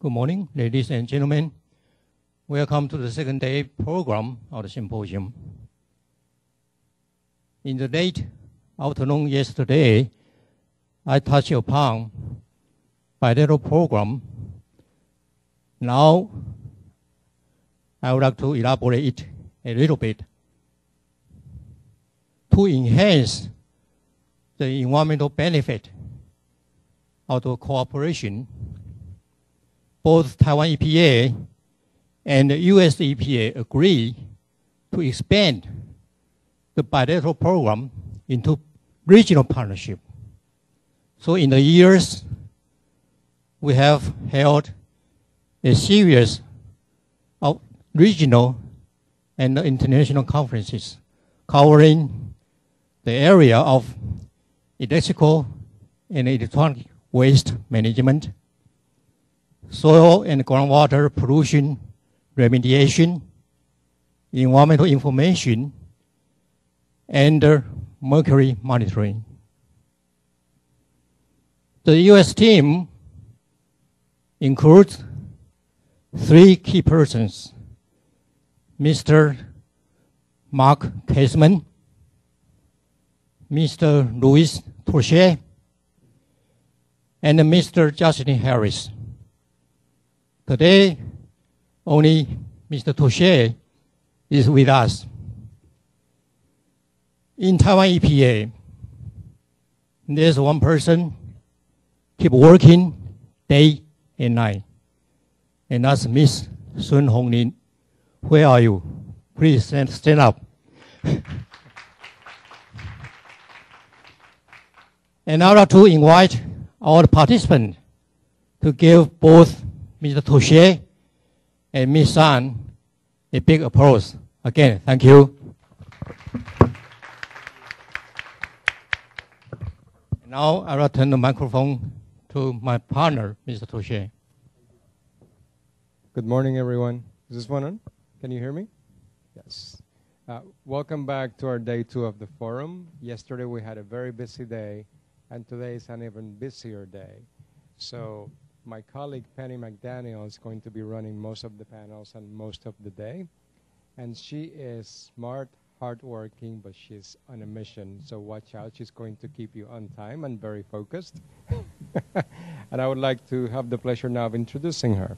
Good morning, ladies and gentlemen. Welcome to the second day program of the symposium. In the late afternoon yesterday, I touched upon bilateral program. Now, I would like to elaborate it a little bit. To enhance the environmental benefit of the cooperation, both Taiwan EPA and the US EPA agree to expand the bilateral program into regional partnership. So in the years, we have held a series of regional and international conferences covering the area of electrical and electronic waste management, soil and groundwater pollution remediation, environmental information, and mercury monitoring. The US team includes 3 key persons: Mr. Mark Kaisman, Mr. Louis Touchet, and Mr. Justin Harris. Today, only Mr. Touchet is with us. In Taiwan EPA, there's one person keep working day and night, and that's Miss Sun Honglin. Where are you? Please stand up. And I would like to invite all the participants to give both Mr. Touchet and Ms. Sun a big applause. Again, thank you. Now I will turn the microphone to my partner, Mr. Touchet. Good morning, everyone. Is this one on? Can you hear me? Yes. Welcome back to our day 2 of the forum. Yesterday we had a very busy day, and today is an even busier day. So my colleague Penny McDaniel is going to be running most of the panels and most of the day. And she is smart, hardworking, but she's on a mission. So watch out. She's going to keep you on time and very focused. And I would like to have the pleasure now of introducing her.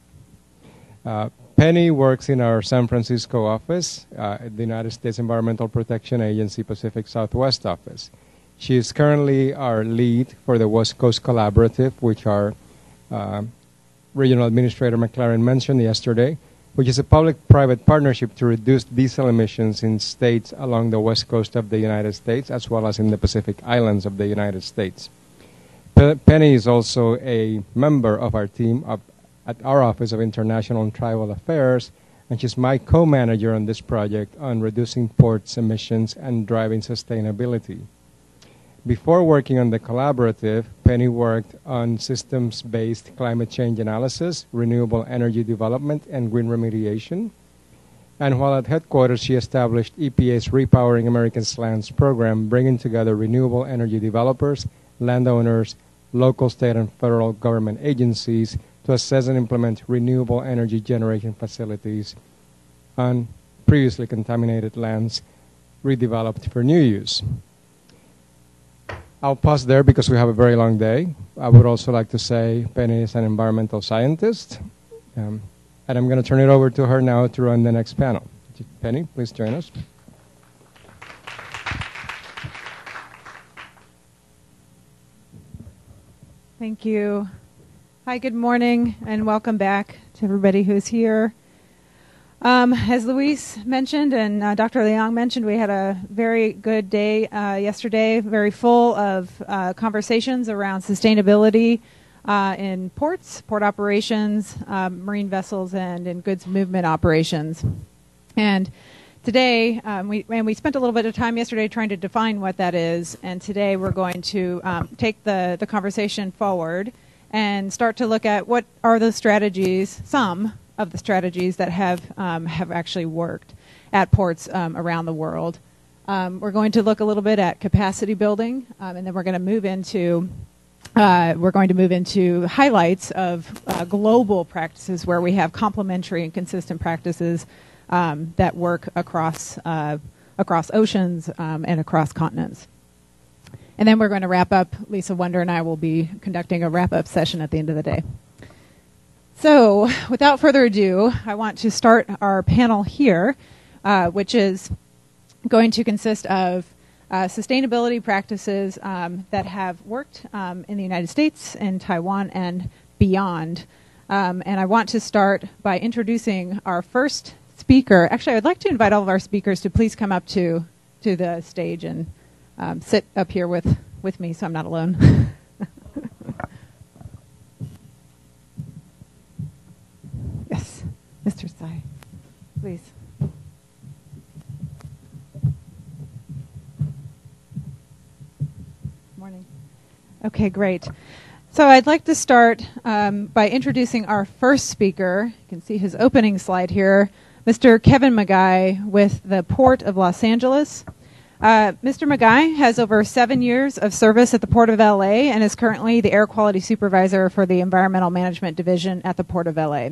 Penny works in our San Francisco office at the United States Environmental Protection Agency Pacific Southwest office. She is currently our lead for the West Coast Collaborative, which our Regional Administrator McLaren mentioned yesterday, which is a public-private partnership to reduce diesel emissions in states along the west coast of the United States, as well as in the Pacific Islands of the United States. Penny is also a member of our team at our Office of International and Tribal Affairs, and she's my co-manager on this project on reducing ports emissions and driving sustainability. Before working on the collaborative, Penny worked on systems-based climate change analysis, renewable energy development, and green remediation. And while at headquarters, she established EPA's Repowering America's Lands program, bringing together renewable energy developers, landowners, local, state, and federal government agencies to assess and implement renewable energy generation facilities on previously contaminated lands redeveloped for new use. I'll pause there because we have a very long day. I would also like to say Penny is an environmental scientist. And I'm going to turn it over to her now to run the next panel. Penny, please join us. Thank you. Hi, good morning, and welcome back to everybody who's here. As Luis mentioned and Dr. Leong mentioned, we had a very good day yesterday, very full of conversations around sustainability in ports, port operations, marine vessels, and in goods movement operations. And today, we spent a little bit of time yesterday trying to define what that is, and today we're going to take the conversation forward and start to look at what are the strategies, some of the strategies that have actually worked at ports around the world. We're going to look a little bit at capacity building, and then we're going to move into we're going to move into highlights of global practices where we have complementary and consistent practices that work across oceans and across continents. And then we're going to wrap up. Lisa Wonder and I will be conducting a wrap-up session at the end of the day. So without further ado, I want to start our panel here, which is going to consist of sustainability practices that have worked in the United States, in Taiwan, and beyond. And I want to start by introducing our first speaker. Actually, I'd like to invite all of our speakers to please come up to the stage and sit up here with me so I'm not alone. Yes, Mr. Tsai, please. Morning. Okay, great. So I'd like to start by introducing our first speaker. You can see his opening slide here, Mr. Kevin Magai with the Port of Los Angeles. Mr. Magai has over 7 years of service at the Port of LA and is currently the Air Quality Supervisor for the Environmental Management Division at the Port of LA.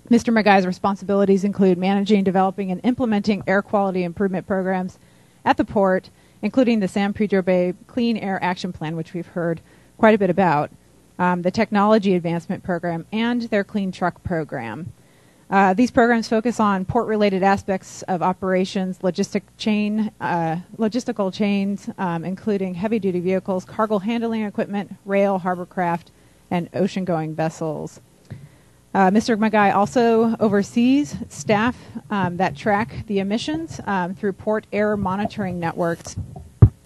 Mr. Magai's responsibilities include managing, developing, and implementing air quality improvement programs at the port, including the San Pedro Bay Clean Air Action Plan, which we've heard quite a bit about, the Technology Advancement Program, and their Clean Truck Program. These programs focus on port-related aspects of operations, logistical chains, including heavy-duty vehicles, cargo handling equipment, rail, hovercraft, and ocean-going vessels. Mr. Magai also oversees staff that track the emissions through port air monitoring networks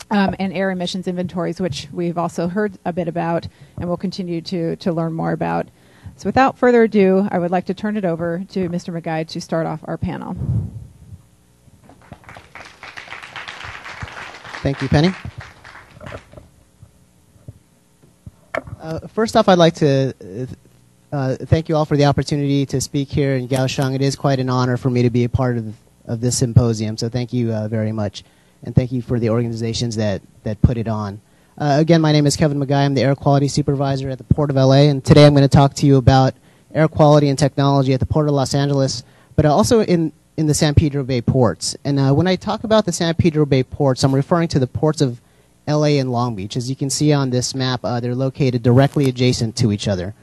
and air emissions inventories, which we've also heard a bit about and will continue to learn more about. So without further ado, I would like to turn it over to Mr. Magai to start off our panel. Thank you, Penny. First off, I'd like to thank you all for the opportunity to speak here in Kaohsiung. It is quite an honor for me to be a part of this symposium, so thank you very much. And thank you for the organizations that put it on. Again, my name is Kevin Magai. I'm the Air Quality Supervisor at the Port of LA, and today I'm going to talk to you about air quality and technology at the Port of Los Angeles, but also in the San Pedro Bay ports. And when I talk about the San Pedro Bay ports, I'm referring to the ports of LA and Long Beach. As you can see on this map, they're located directly adjacent to each other.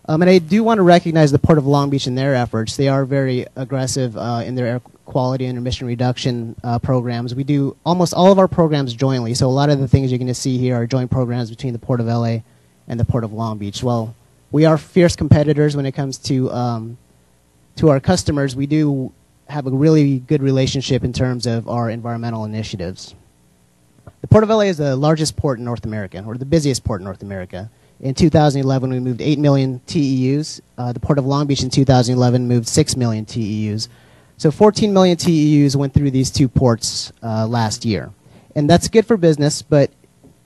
And I do want to recognize the Port of Long Beach in their efforts. They are very aggressive in their air quality and emission reduction programs. We do almost all of our programs jointly, so a lot of the things you're going to see here are joint programs between the Port of LA and the Port of Long Beach. Well, we are fierce competitors when it comes to our customers. We do have a really good relationship in terms of our environmental initiatives. The Port of LA is the largest port in North America, or the busiest port in North America. In 2011, we moved 8 million TEUs. The Port of Long Beach in 2011 moved 6 million TEUs. So 14 million TEUs went through these two ports last year. And that's good for business, but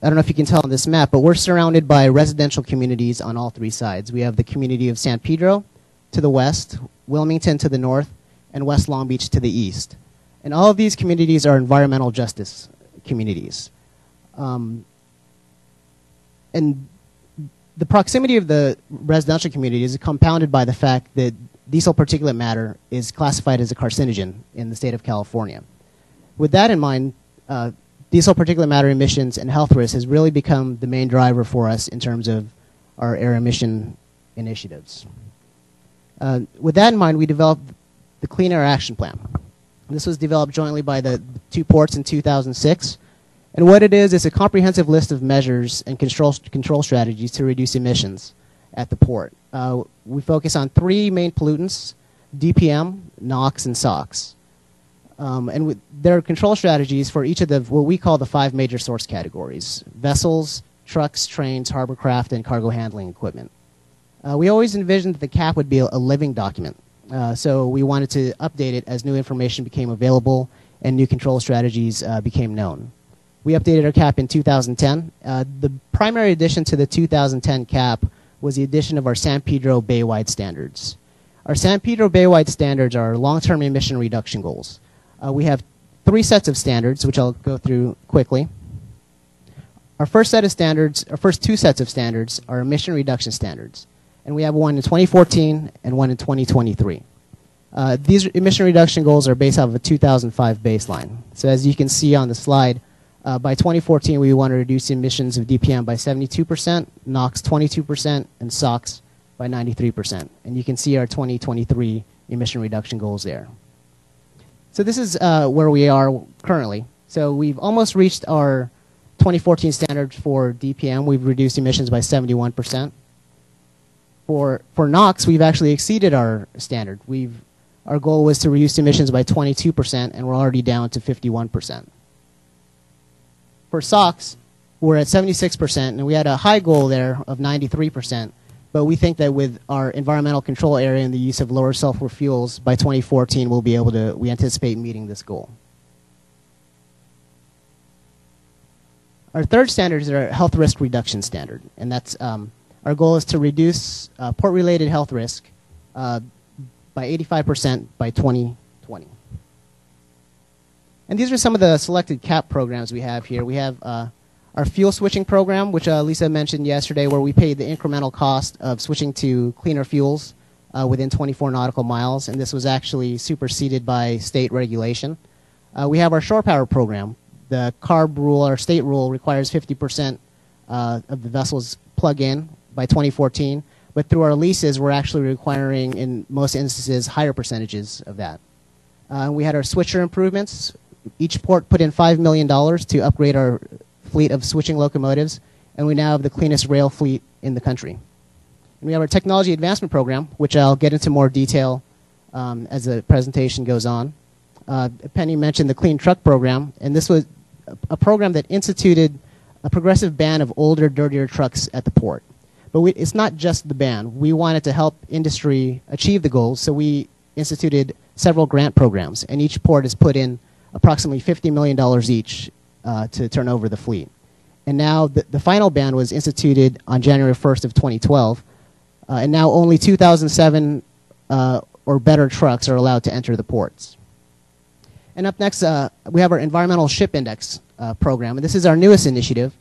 I don't know if you can tell on this map, but we're surrounded by residential communities on all three sides. We have the community of San Pedro to the west, Wilmington to the north, and West Long Beach to the east. And all of these communities are environmental justice communities. And the proximity of the residential communities is compounded by the fact that diesel particulate matter is classified as a carcinogen in the state of California. With that in mind, diesel particulate matter emissions and health risks has really become the main driver for us in terms of our air emission initiatives. With that in mind, we developed the Clean Air Action Plan. This was developed jointly by the two ports in 2006. And what it is a comprehensive list of measures and control strategies to reduce emissions at the port. We focus on three main pollutants: DPM, NOx, and SOx. And there are control strategies for each of what we call the 5 major source categories: vessels, trucks, trains, hovercraft, and cargo handling equipment. We always envisioned that the CAP would be a living document. So we wanted to update it as new information became available and new control strategies became known. We updated our CAP in 2010. The primary addition to the 2010 CAP was the addition of our San Pedro Bay-wide standards. Our San Pedro Bay-wide standards are long-term emission reduction goals. We have 3 sets of standards, which I'll go through quickly. our first set of standards, our first two sets of standards are emission reduction standards. And we have one in 2014 and one in 2023. These emission reduction goals are based off of a 2005 baseline. So as you can see on the slide, by 2014 we want to reduce emissions of DPM by 72%, NOx 22%, and SOx by 93%. And you can see our 2023 emission reduction goals there. So this is where we are currently. So we've almost reached our 2014 standard for DPM. We've reduced emissions by 71%. For NOx, we've actually exceeded our standard. Our goal was to reduce emissions by 22%, and we're already down to 51%. For SOx, we're at 76%, and we had a high goal there of 93%. But we think that with our environmental control area and the use of lower sulfur fuels, by 2014 we'll be able to, we anticipate meeting this goal. Our third standard is our health risk reduction standard, and that's our goal is to reduce port-related health risk by 85% by 2020. And these are some of the selected CAP programs we have here. We have our fuel switching program, which Lisa mentioned yesterday, where we paid the incremental cost of switching to cleaner fuels within 24 nautical miles, and this was actually superseded by state regulation. We have our shore power program. The CARB rule, our state rule, requires 50% of the vessels plug in by 2014, but through our leases, we're actually requiring, in most instances, higher percentages of that. We had our switcher improvements. Each port put in $5 million to upgrade our fleet of switching locomotives, and we now have the cleanest rail fleet in the country. And we have our technology advancement program, which I'll get into more detail as the presentation goes on. Penny mentioned the clean truck program, and this was a program that instituted a progressive ban of older, dirtier trucks at the port. But it's not just the ban. We wanted to help industry achieve the goals, so we instituted several grant programs, and each port has put in approximately $50 million each to turn over the fleet. And now the final ban was instituted on January 1st of 2012, and now only 2007 or better trucks are allowed to enter the ports. And up next, we have our Environmental Ship Index program, and this is our newest initiative,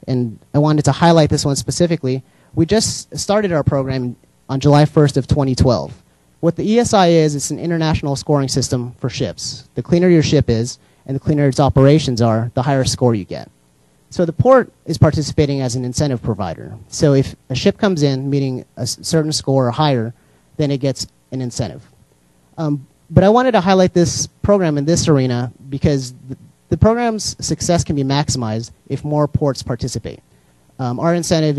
and I wanted to highlight this one specifically. We just started our program on July 1st of 2012. What the ESI is, it's an international scoring system for ships. The cleaner your ship is, and the cleaner its operations are, the higher score you get. So the port is participating as an incentive provider. So if a ship comes in meeting a certain score or higher, then it gets an incentive. But I wanted to highlight this program in this arena because the program's success can be maximized if more ports participate. Our incentive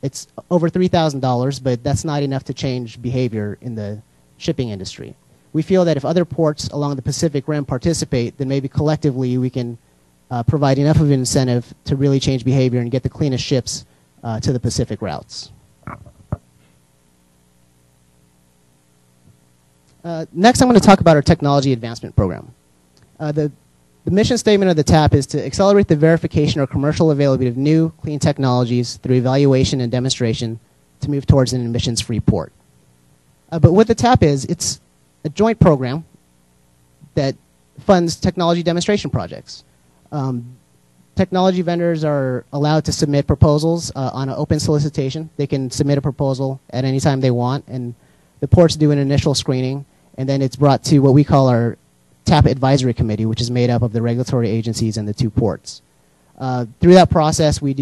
it's over $3,000, but that's not enough to change behavior in the shipping industry. We feel that if other ports along the Pacific Rim participate, then maybe collectively we can provide enough of an incentive to really change behavior and get the cleanest ships to the Pacific routes. Next, I'm going to talk about our technology advancement program. The mission statement of the TAP is to accelerate the verification or commercial availability of new clean technologies through evaluation and demonstration to move towards an emissions-free port. But what the TAP is, it's a joint program that funds technology demonstration projects. Technology vendors are allowed to submit proposals on an open solicitation. They can submit a proposal at any time they want, and the ports do an initial screening, and then it's brought to what we call our TAP Advisory Committee, which is made up of the regulatory agencies and the two ports. Through that process, we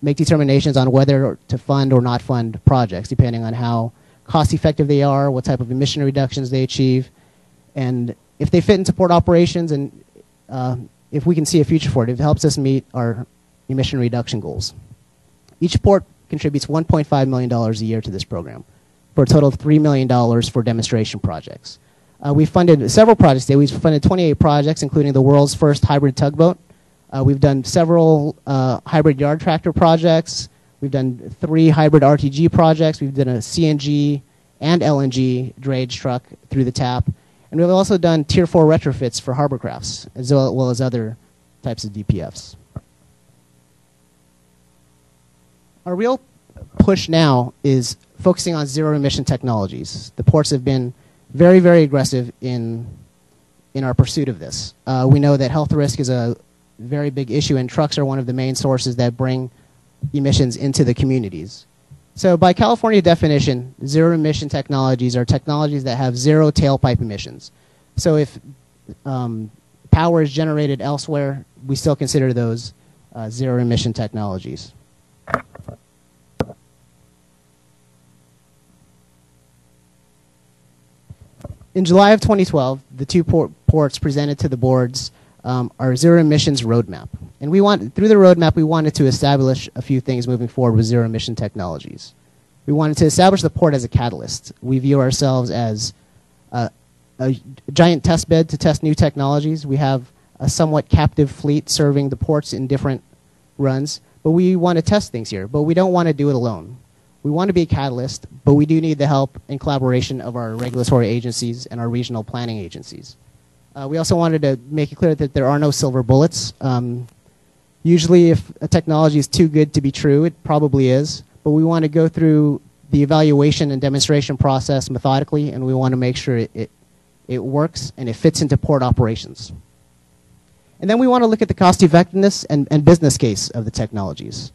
make determinations on whether to fund or not fund projects, depending on how cost-effective they are, what type of emission reductions they achieve, and if they fit into port operations, and if we can see a future for it, if it helps us meet our emission reduction goals. Each port contributes $1.5 million a year to this program, for a total of $3 million for demonstration projects. We've funded several projects today. We've funded 28 projects, including the world's first hybrid tugboat. We've done several hybrid yard tractor projects. We've done 3 hybrid RTG projects. We've done a CNG and LNG drayage truck through the TAP. And we've also done Tier 4 retrofits for harbor crafts, as well as other types of DPFs. Our real push now is focusing on zero-emission technologies. The ports have been very, very aggressive in our pursuit of this. We know that health risk is very big issue, and trucks are one of the main sources that bring emissions into the communities. So by California definition, zero emission technologies are technologies that have zero tailpipe emissions. So if power is generated elsewhere, we still consider those zero emission technologies. In July of 2012, the two ports presented to the boards our zero emissions roadmap. And through the roadmap, we wanted to establish a few things moving forward with zero emission technologies. We wanted to establish the port as a catalyst. We view ourselves as a giant test bed to test new technologies. We have a somewhat captive fleet serving the ports in different runs, but we want to test things here, but we don't want to do it alone. We want to be a catalyst, but we do need the help and collaboration of our regulatory agencies and our regional planning agencies. We also wanted to make it clear that there are no silver bullets. Usually if a technology is too good to be true, it probably is, but we want to go through the evaluation and demonstration process methodically, and we want to make sure it works and it fits into port operations. And then we want to look at the cost effectiveness and business case of the technologies.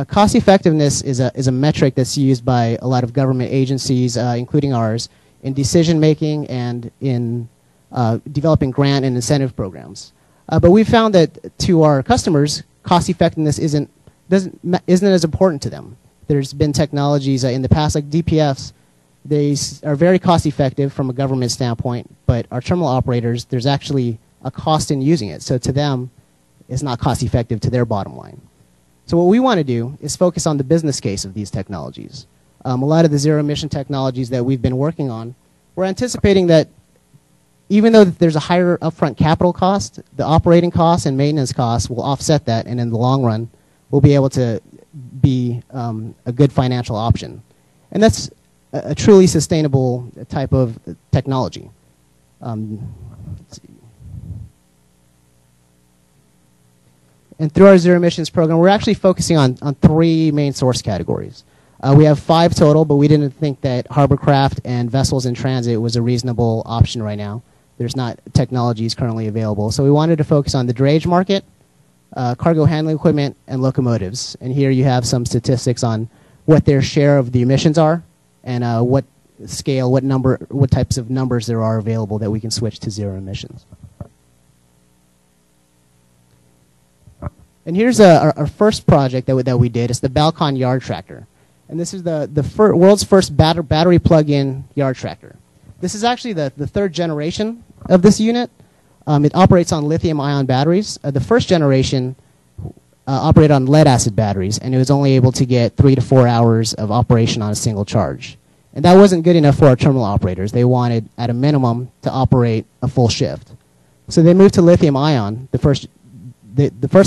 Cost effectiveness is a metric that's used by a lot of government agencies, including ours, in decision making and in developing grant and incentive programs. But we found that to our customers, cost effectiveness isn't as important to them. There's been technologies in the past, like DPFs. They are very cost effective from a government standpoint, but our terminal operators, there's actually a cost in using it. So to them, it's not cost effective to their bottom line. So what we want to do is focus on the business case of these technologies. A lot of the zero emission technologies that we've been working on, we're anticipating that even though there's a higher upfront capital cost, the operating costs and maintenance costs will offset that, and in the long run, we'll be able to be a good financial option. And that's a truly sustainable type of technology. Let's see. And through our zero emissions program, we're actually focusing on three main source categories. We have 5 total, but we didn't think that hovercraft and vessels in transit was a reasonable option right now. There's not technologies currently available. So we wanted to focus on the drayage market, cargo handling equipment, and locomotives. And here you have some statistics on what their share of the emissions are and what scale, what types of numbers there are available that we can switch to zero emissions. And here's our first project that we did. It's the Balcon Yard Tractor. And this is the world's first battery plug-in yard tractor. This is actually the 3rd generation of this unit. It operates on lithium-ion batteries. The first generation operated on lead-acid batteries, and it was only able to get 3 to 4 hours of operation on a single charge. And that wasn't good enough for our terminal operators. They wanted, at a minimum, to operate a full shift. So they moved to lithium-ion. The first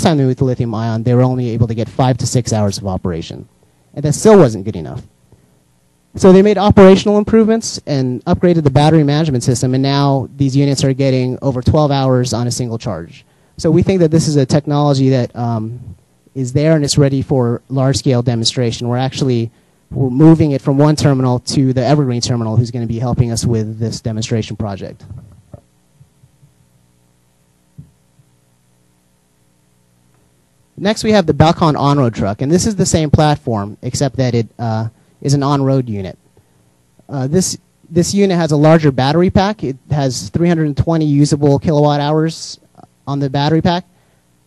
time they moved to lithium-ion, they were only able to get 5 to 6 hours of operation. And that still wasn't good enough. So they made operational improvements and upgraded the battery management system, and now these units are getting over 12 hours on a single charge. So we think that this is a technology that is there and it's ready for large-scale demonstration. We're moving it from one terminal to the Evergreen terminal, who's going to be helping us with this demonstration project. Next, we have the Balcon on-road truck, and this is the same platform, except that it is an on-road unit. This unit has a larger battery pack. It has 320 usable kilowatt hours on the battery pack.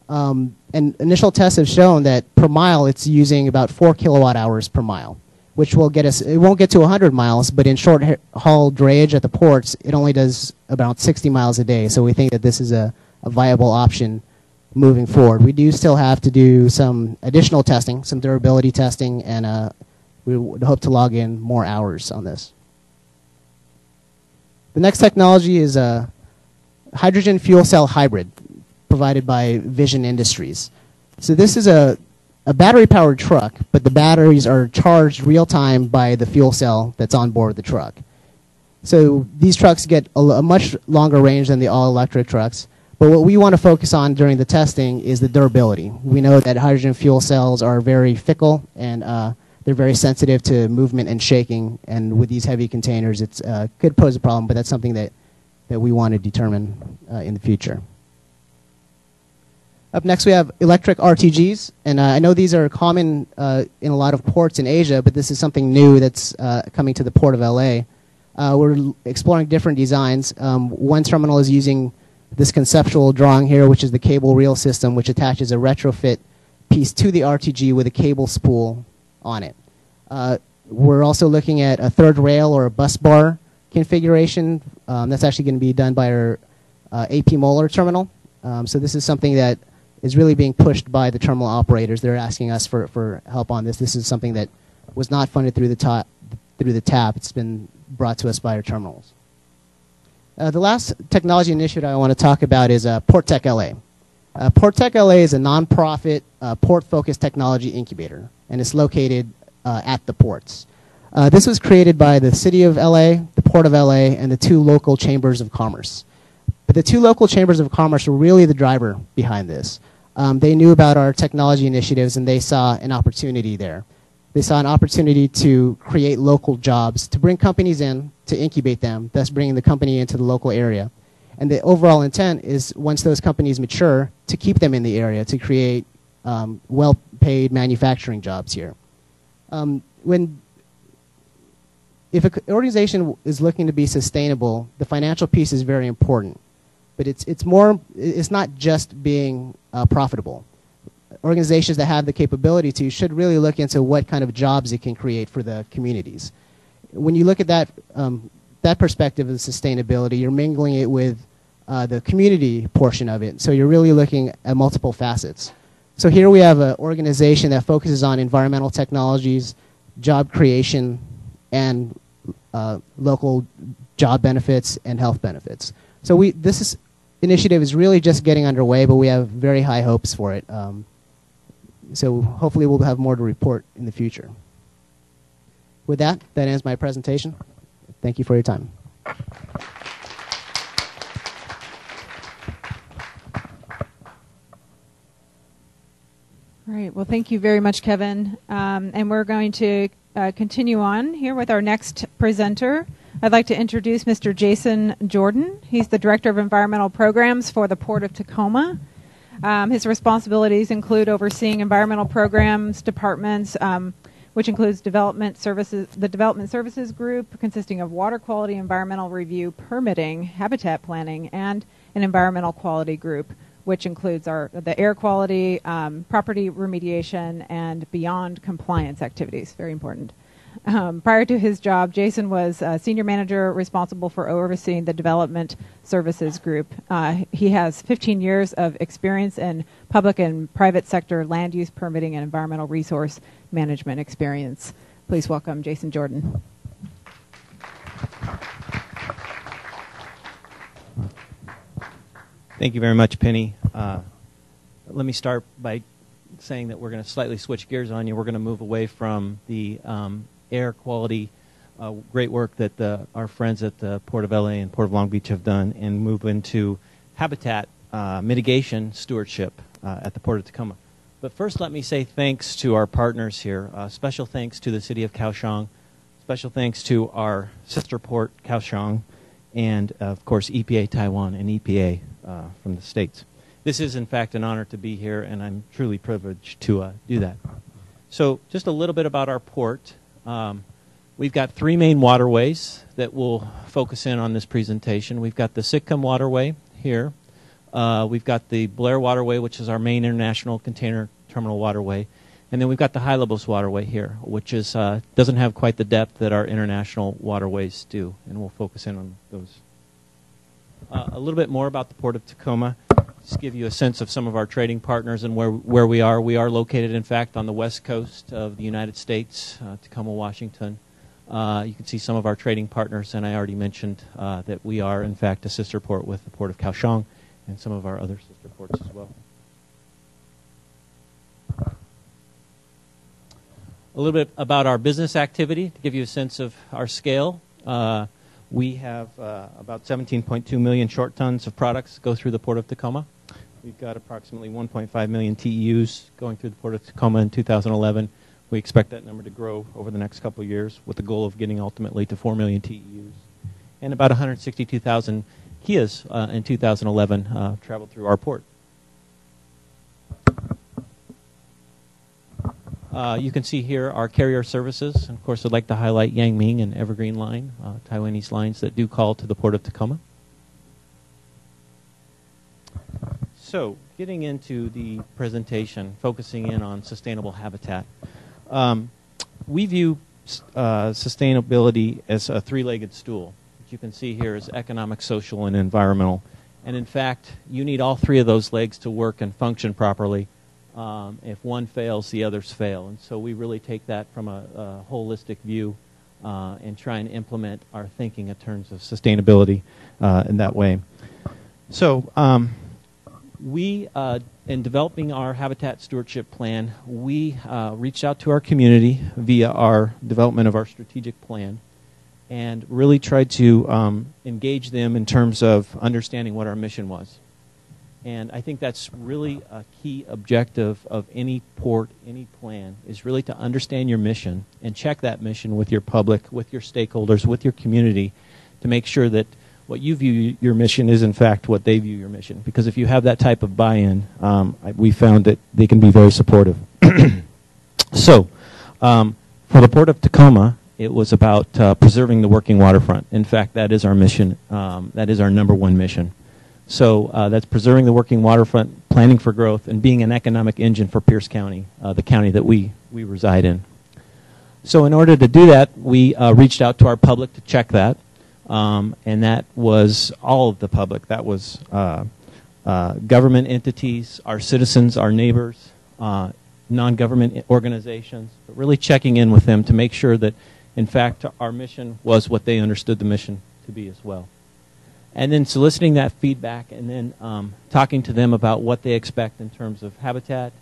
And initial tests have shown that per mile, it's using about 4 kilowatt hours per mile, which will get us, it won't get to 100 miles, but in short haul drayage at the ports, it only does about 60 miles a day. So we think that this is a viable option moving forward. We do still have to do some additional testing, some durability testing, and we would hope to log in more hours on this. The next technology is a hydrogen fuel cell hybrid provided by Vision Industries. So this is a battery-powered truck, but the batteries are charged real-time by the fuel cell that's on board the truck. So these trucks get a much longer range than the all-electric trucks. But what we want to focus on during the testing is the durability. We know that hydrogen fuel cells are very fickle, and they're very sensitive to movement and shaking. And with these heavy containers, it could pose a problem, but that's something that we want to determine in the future. Up next, we have electric RTGs, and I know these are common in a lot of ports in Asia, but this is something new that's coming to the Port of LA. We're exploring different designs. One terminal is using this conceptual drawing here, which is the cable reel system, which attaches a retrofit piece to the RTG with a cable spool on it. We're also looking at a third rail or a bus bar configuration. That's actually going to be done by our AP Moeller terminal. So this is something that is really being pushed by the terminal operators. They're asking us for help on this. This is something that was not funded through the TAP. It's been brought to us by our terminals. The last technology initiative I want to talk about is PortTech LA. PortTech LA is a nonprofit port-focused technology incubator, and it's located at the ports. This was created by the City of LA, the Port of LA, and the 2 local chambers of commerce. But the 2 local chambers of commerce were really the driver behind this. They knew about our technology initiatives, and they saw an opportunity there. They saw an opportunity to create local jobs, to bring companies in, to incubate them, thus bringing the company into the local area. And the overall intent is, once those companies mature, to keep them in the area, to create well-paid manufacturing jobs here. If an organization is looking to be sustainable, the financial piece is very important. But it's not just being profitable. Organizations that have the capability to should really look into what kind of jobs it can create for the communities. When you look at that, that perspective of sustainability, you're mingling it with the community portion of it. So you're really looking at multiple facets. So here we have an organization that focuses on environmental technologies, job creation, and local job benefits and health benefits. So this initiative is really just getting underway, but we have very high hopes for it. So hopefully we'll have more to report in the future. With that ends my presentation. Thank you for your time. All right. Well, thank you very much, Kevin. And we're going to continue on here with our next presenter. I'd like to introduce Mr. Jason Jordan. He's the Director of Environmental Programs for the Port of Tacoma. His responsibilities include overseeing environmental programs, departments, which includes the Development Services Group, consisting of water quality, environmental review, permitting, habitat planning, and an environmental quality group, which includes the air quality, property remediation, and beyond compliance activities. Very important. Prior to his job, Jason was senior manager responsible for overseeing the Development Services Group. He has 15 years of experience in public and private sector land use permitting and environmental resource management experience. Please welcome Jason Jordan. Thank you very much, Penny. Let me start by saying that we're going to slightly switch gears on you. We're going to move away from the air quality, great work that our friends at the Port of LA and Port of Long Beach have done, and move into habitat mitigation stewardship at the Port of Tacoma. But first, let me say thanks to our partners here. Special thanks to the City of Kaohsiung. Special thanks to our sister port, Kaohsiung, and of course EPA Taiwan and EPA from the States. This is, in fact, an honor to be here, and I'm truly privileged to do that. So just a little bit about our port. We've got 3 main waterways that we'll focus in on this presentation. We've got the Sitcom Waterway here. We've got the Blair Waterway, which is our main international container terminal waterway. And then we've got the Highlobos Waterway here, which is doesn't have quite the depth that our international waterways do, and we'll focus in on those. A little bit more about the Port of Tacoma. Just give you a sense of some of our trading partners and where we are. We are located, in fact, on the west coast of the United States, Tacoma, Washington. You can see some of our trading partners, and I already mentioned that we are, in fact, a sister port with the Port of Kaohsiung and some of our other sister ports as well. A little bit about our business activity to give you a sense of our scale. We have about 17.2 million short tons of products go through the Port of Tacoma. We've got approximately 1.5 million TEUs going through the Port of Tacoma in 2011. We expect that number to grow over the next couple of years with the goal of getting ultimately to 4 million TEUs. And about 162,000 Kias in 2011 traveled through our port. You can see here our carrier services. Of course, I'd like to highlight Yangming and Evergreen Line, Taiwanese lines that do call to the Port of Tacoma. So, getting into the presentation, focusing in on sustainable habitat. We view sustainability as a three-legged stool. As you can see here is economic, social, and environmental. And in fact, you need all three of those legs to work and function properly. If one fails, the others fail. And so we really take that from a holistic view and try and implement our thinking in terms of sustainability in that way. So we, in developing our habitat stewardship plan, we reached out to our community via our development of our strategic plan and really tried to engage them in terms of understanding what our mission was. And I think that's really a key objective of any port, any plan, is really to understand your mission and check that mission with your public, with your stakeholders, with your community to make sure that what you view your mission is in fact what they view your mission. Because if you have that type of buy-in, we found that they can be very supportive. So, for the Port of Tacoma, it was about preserving the working waterfront. In fact, that is our mission. That is our #1 mission. So that's preserving the working waterfront, planning for growth, and being an economic engine for Pierce County, the county that we reside in. So in order to do that, we reached out to our public to check that. And that was all of the public. That was government entities, our citizens, our neighbors, non-government organizations, but really checking in with them to make sure that, in fact, our mission was what they understood the mission to be as well. And then soliciting that feedback and then talking to them about what they expect in terms of habitat,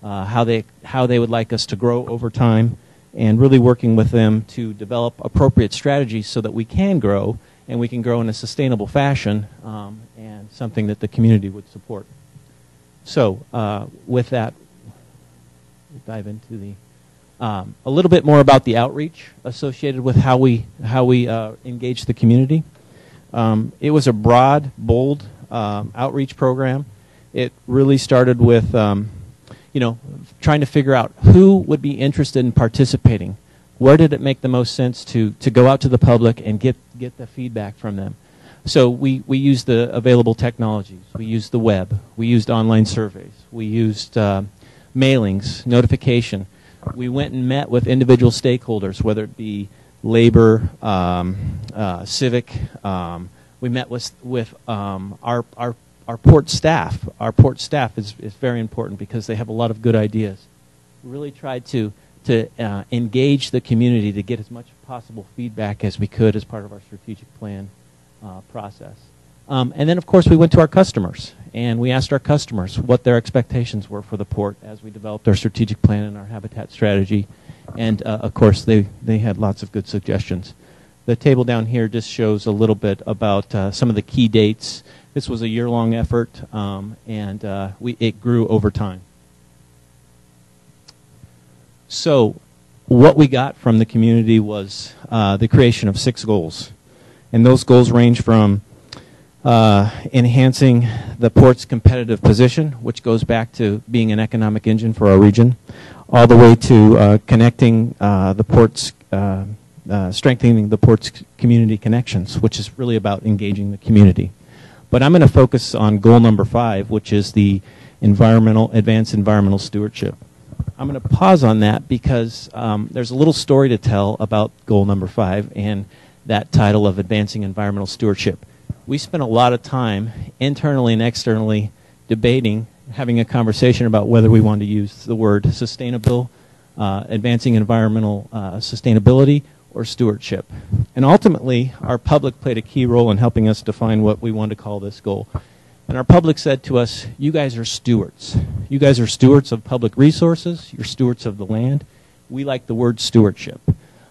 how they would like us to grow over time, and really working with them to develop appropriate strategies so that we can grow, and we can grow in a sustainable fashion, and something that the community would support. So with that, we'll dive into the a little bit more about the outreach associated with how we engage the community. It was a broad, bold outreach program. It really started with trying to figure out who would be interested in participating. Where did it make the most sense to go out to the public and get the feedback from them? So we used the available technologies. We used the web. We used online surveys. We used mailings, notification. We went and met with individual stakeholders, whether it be labor, civic. We met with our port staff. Our port staff is very important because they have a lot of good ideas. We really tried to engage the community to get as much possible feedback as we could as part of our strategic plan process. And then, of course, we went to our customers, and we asked our customers what their expectations were for the port as we developed our strategic plan and our habitat strategy. And, of course, they had lots of good suggestions. The table down here just shows a little bit about some of the key dates. This was a year-long effort, and it grew over time. So what we got from the community was the creation of 6 goals. And those goals range from enhancing the port's competitive position, which goes back to being an economic engine for our region, all the way to connecting the port's, strengthening the port's community connections, which is really about engaging the community. But I'm going to focus on goal number 5, which is the advanced environmental stewardship. I'm going to pause on that because there's a little story to tell about goal number 5 and that title of advancing environmental stewardship. We spent a lot of time internally and externally debating, having a conversation about whether we wanted to use the word sustainable, advancing environmental sustainability, or stewardship. And ultimately, our public played a key role in helping us define what we wanted to call this goal. And our public said to us, you guys are stewards. You guys are stewards of public resources. You're stewards of the land. We like the word stewardship.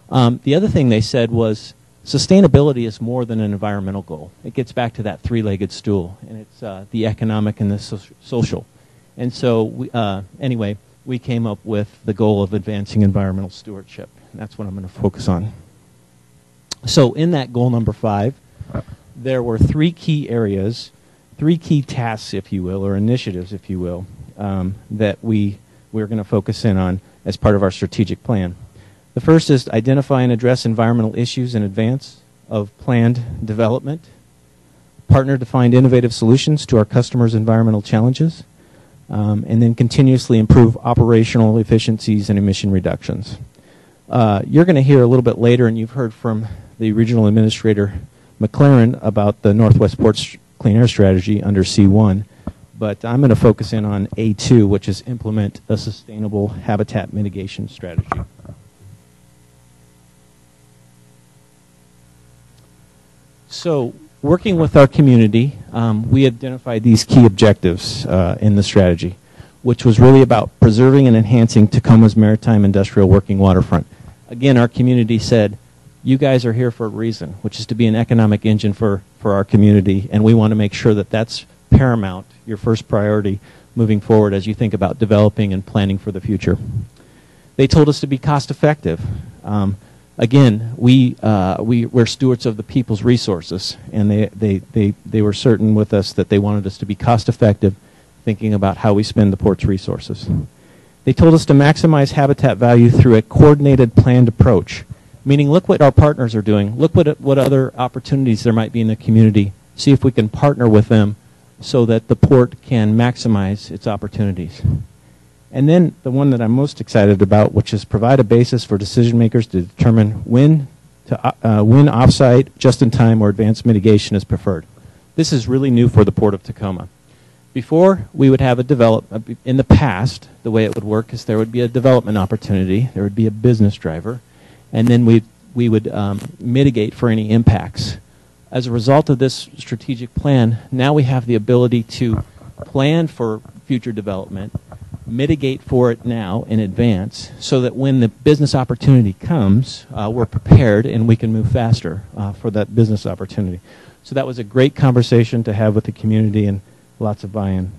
The other thing they said was sustainability is more than an environmental goal. It gets back to that 3-legged stool, and it's the economic and the social. And so, anyway, we came up with the goal of advancing environmental stewardship. And that's what I'm going to focus on. So in that goal number 5, there were 3 key areas, 3 key tasks, if you will, or initiatives, if you will, that we were going to focus in on. as part of our strategic plan. The first is to identify and address environmental issues in advance of planned development, partner to find innovative solutions to our customers' environmental challenges, and then continuously improve operational efficiencies and emission reductions. You're going to hear a little bit later, and you've heard from the Regional Administrator McLaren about the Northwest Ports Clean Air Strategy under C1, but I'm going to focus in on A2, which is implement a sustainable habitat mitigation strategy. So, working with our community, we identified these key objectives in the strategy, which was really about preserving and enhancing Tacoma's maritime industrial working waterfront. Again, our community said, you guys are here for a reason, which is to be an economic engine for our community, and we want to make sure that that's paramount, your first priority moving forward as you think about developing and planning for the future. They told us to be cost effective. Again, we're stewards of the people's resources, and they were certain with us that they wanted us to be cost effective, thinking about how we spend the port's resources. They told us to maximize habitat value through a coordinated, planned approach, meaning look what our partners are doing, look what other opportunities there might be in the community, see if we can partner with them so that the port can maximize its opportunities. And then the one that I'm most excited about, which is provide a basis for decision makers to determine when offsite, just-in-time, or advanced mitigation is preferred. This is really new for the Port of Tacoma. Before, we would have a development. In the past, the way it would work is there would be a development opportunity, there would be a business driver, and then we would mitigate for any impacts. As a result of this strategic plan, now we have the ability to plan for future development, mitigate for it now in advance, so that when the business opportunity comes, we're prepared and we can move faster for that business opportunity. So that was a great conversation to have with the community and lots of buy-in.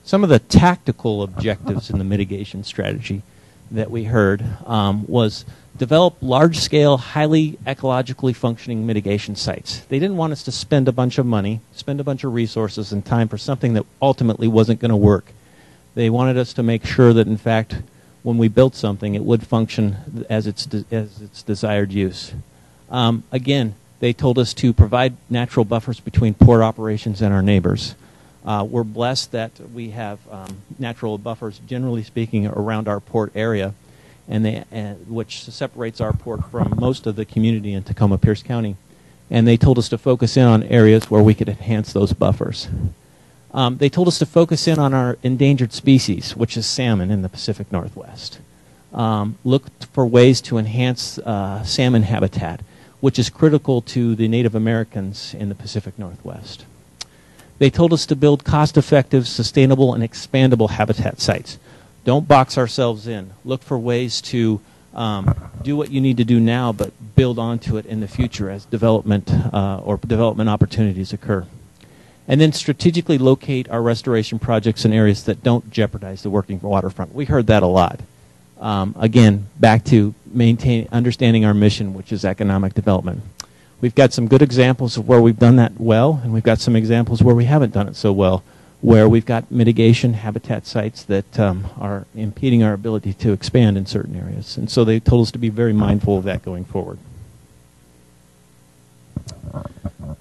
Some of the tactical objectives in the mitigation strategy that we heard was develop large-scale, highly ecologically functioning mitigation sites. They didn't want us to spend a bunch of money, spend a bunch of resources and time for something that ultimately wasn't going to work. They wanted us to make sure that, in fact, when we built something, it would function as its desired use. Again, they told us to provide natural buffers between port operations and our neighbors. We're blessed that we have natural buffers, generally speaking, around our port area, which separates our port from most of the community in Tacoma-Pierce County. And they told us to focus in on areas where we could enhance those buffers. They told us to focus in on our endangered species, which is salmon in the Pacific Northwest. Look for ways to enhance salmon habitat, which is critical to the Native Americans in the Pacific Northwest. They told us to build cost-effective, sustainable, and expandable habitat sites. Don't box ourselves in. Look for ways to do what you need to do now, but build onto it in the future as development or development opportunities occur. And then strategically locate our restoration projects in areas that don't jeopardize the working waterfront. We heard that a lot. Again, back to understanding our mission, which is economic development. We've got some good examples of where we've done that well, and we've got some examples where we haven't done it so well, where we've got mitigation habitat sites that are impeding our ability to expand in certain areas. And so they told us to be very mindful of that going forward.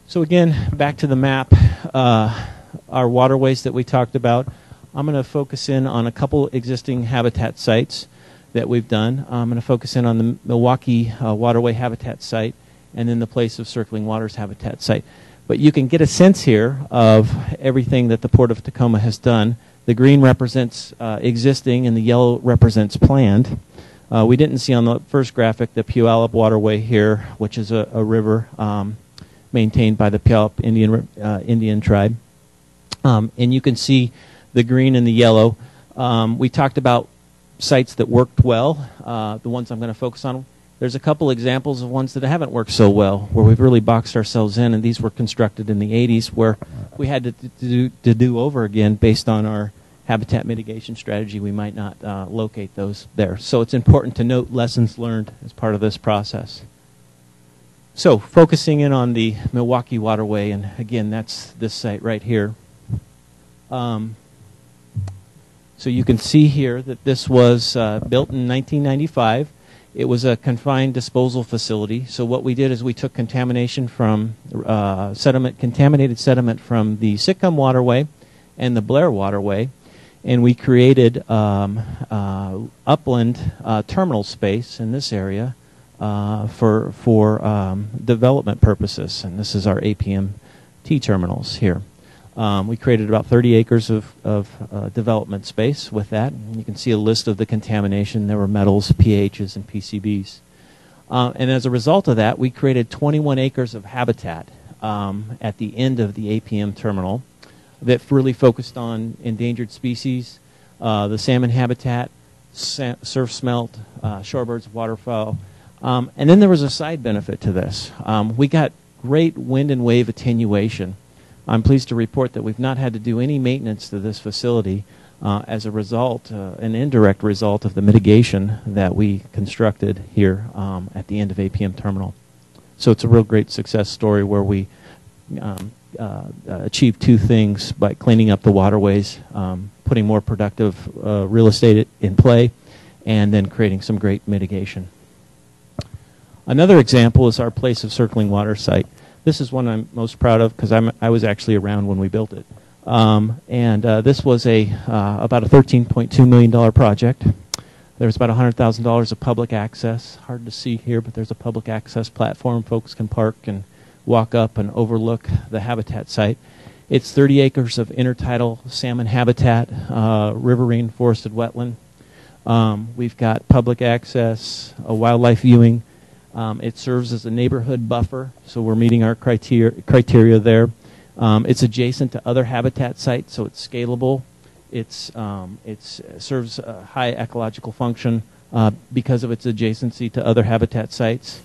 So again, back to the map, our waterways that we talked about. I'm going to focus in on a couple existing habitat sites that we've done. I'm going to focus in on the Milwaukee Waterway Habitat Site, and then the Place of Circling Waters Habitat Site. But you can get a sense here of everything that the Port of Tacoma has done. The green represents existing, and the yellow represents planned. We didn't see on the first graphic the Puyallup Waterway here, which is a river maintained by the Puyallup Indian tribe. And you can see the green and the yellow. We talked about sites that worked well, the ones I'm going to focus on. There's a couple examples of ones that haven't worked so well, where we've really boxed ourselves in, and these were constructed in the 80s, where we had to do over again based on our habitat mitigation strategy. We might not locate those there. So it's important to note lessons learned as part of this process. So focusing in on the Milwaukee Waterway, and again, that's this site right here. So you can see here that this was built in 1995. It was a confined disposal facility. So what we did is we took contamination from contaminated sediment from the Sitcombe waterway and the Blair waterway, and we created upland terminal space in this area for development purposes. And this is our APMT terminals here. We created about 30 acres of development space with that. And you can see a list of the contamination. There were metals, pHs, and PCBs. And as a result of that, we created 21 acres of habitat at the end of the APM terminal that really focused on endangered species, the salmon habitat, surf smelt, shorebirds, waterfowl. And then there was a side benefit to this. We got great wind and wave attenuation. I'm pleased to report that we've not had to do any maintenance to this facility as a result, an indirect result of the mitigation that we constructed here at the end of APM terminal. So it's a real great success story where we achieved two things by cleaning up the waterways, putting more productive real estate in play, and then creating some great mitigation. Another example is our Place of Circling Water site. This is one I'm most proud of because I was actually around when we built it. This was about a $13.2 million project. There was about $100,000 of public access. Hard to see here, but there's a public access platform. Folks can park and walk up and overlook the habitat site. It's 30 acres of intertidal salmon habitat, riverine forested wetland. We've got public access, a wildlife viewing. It serves as a neighborhood buffer, so we're meeting our criteria there. It's adjacent to other habitat sites, so it's scalable. It serves a high ecological function because of its adjacency to other habitat sites.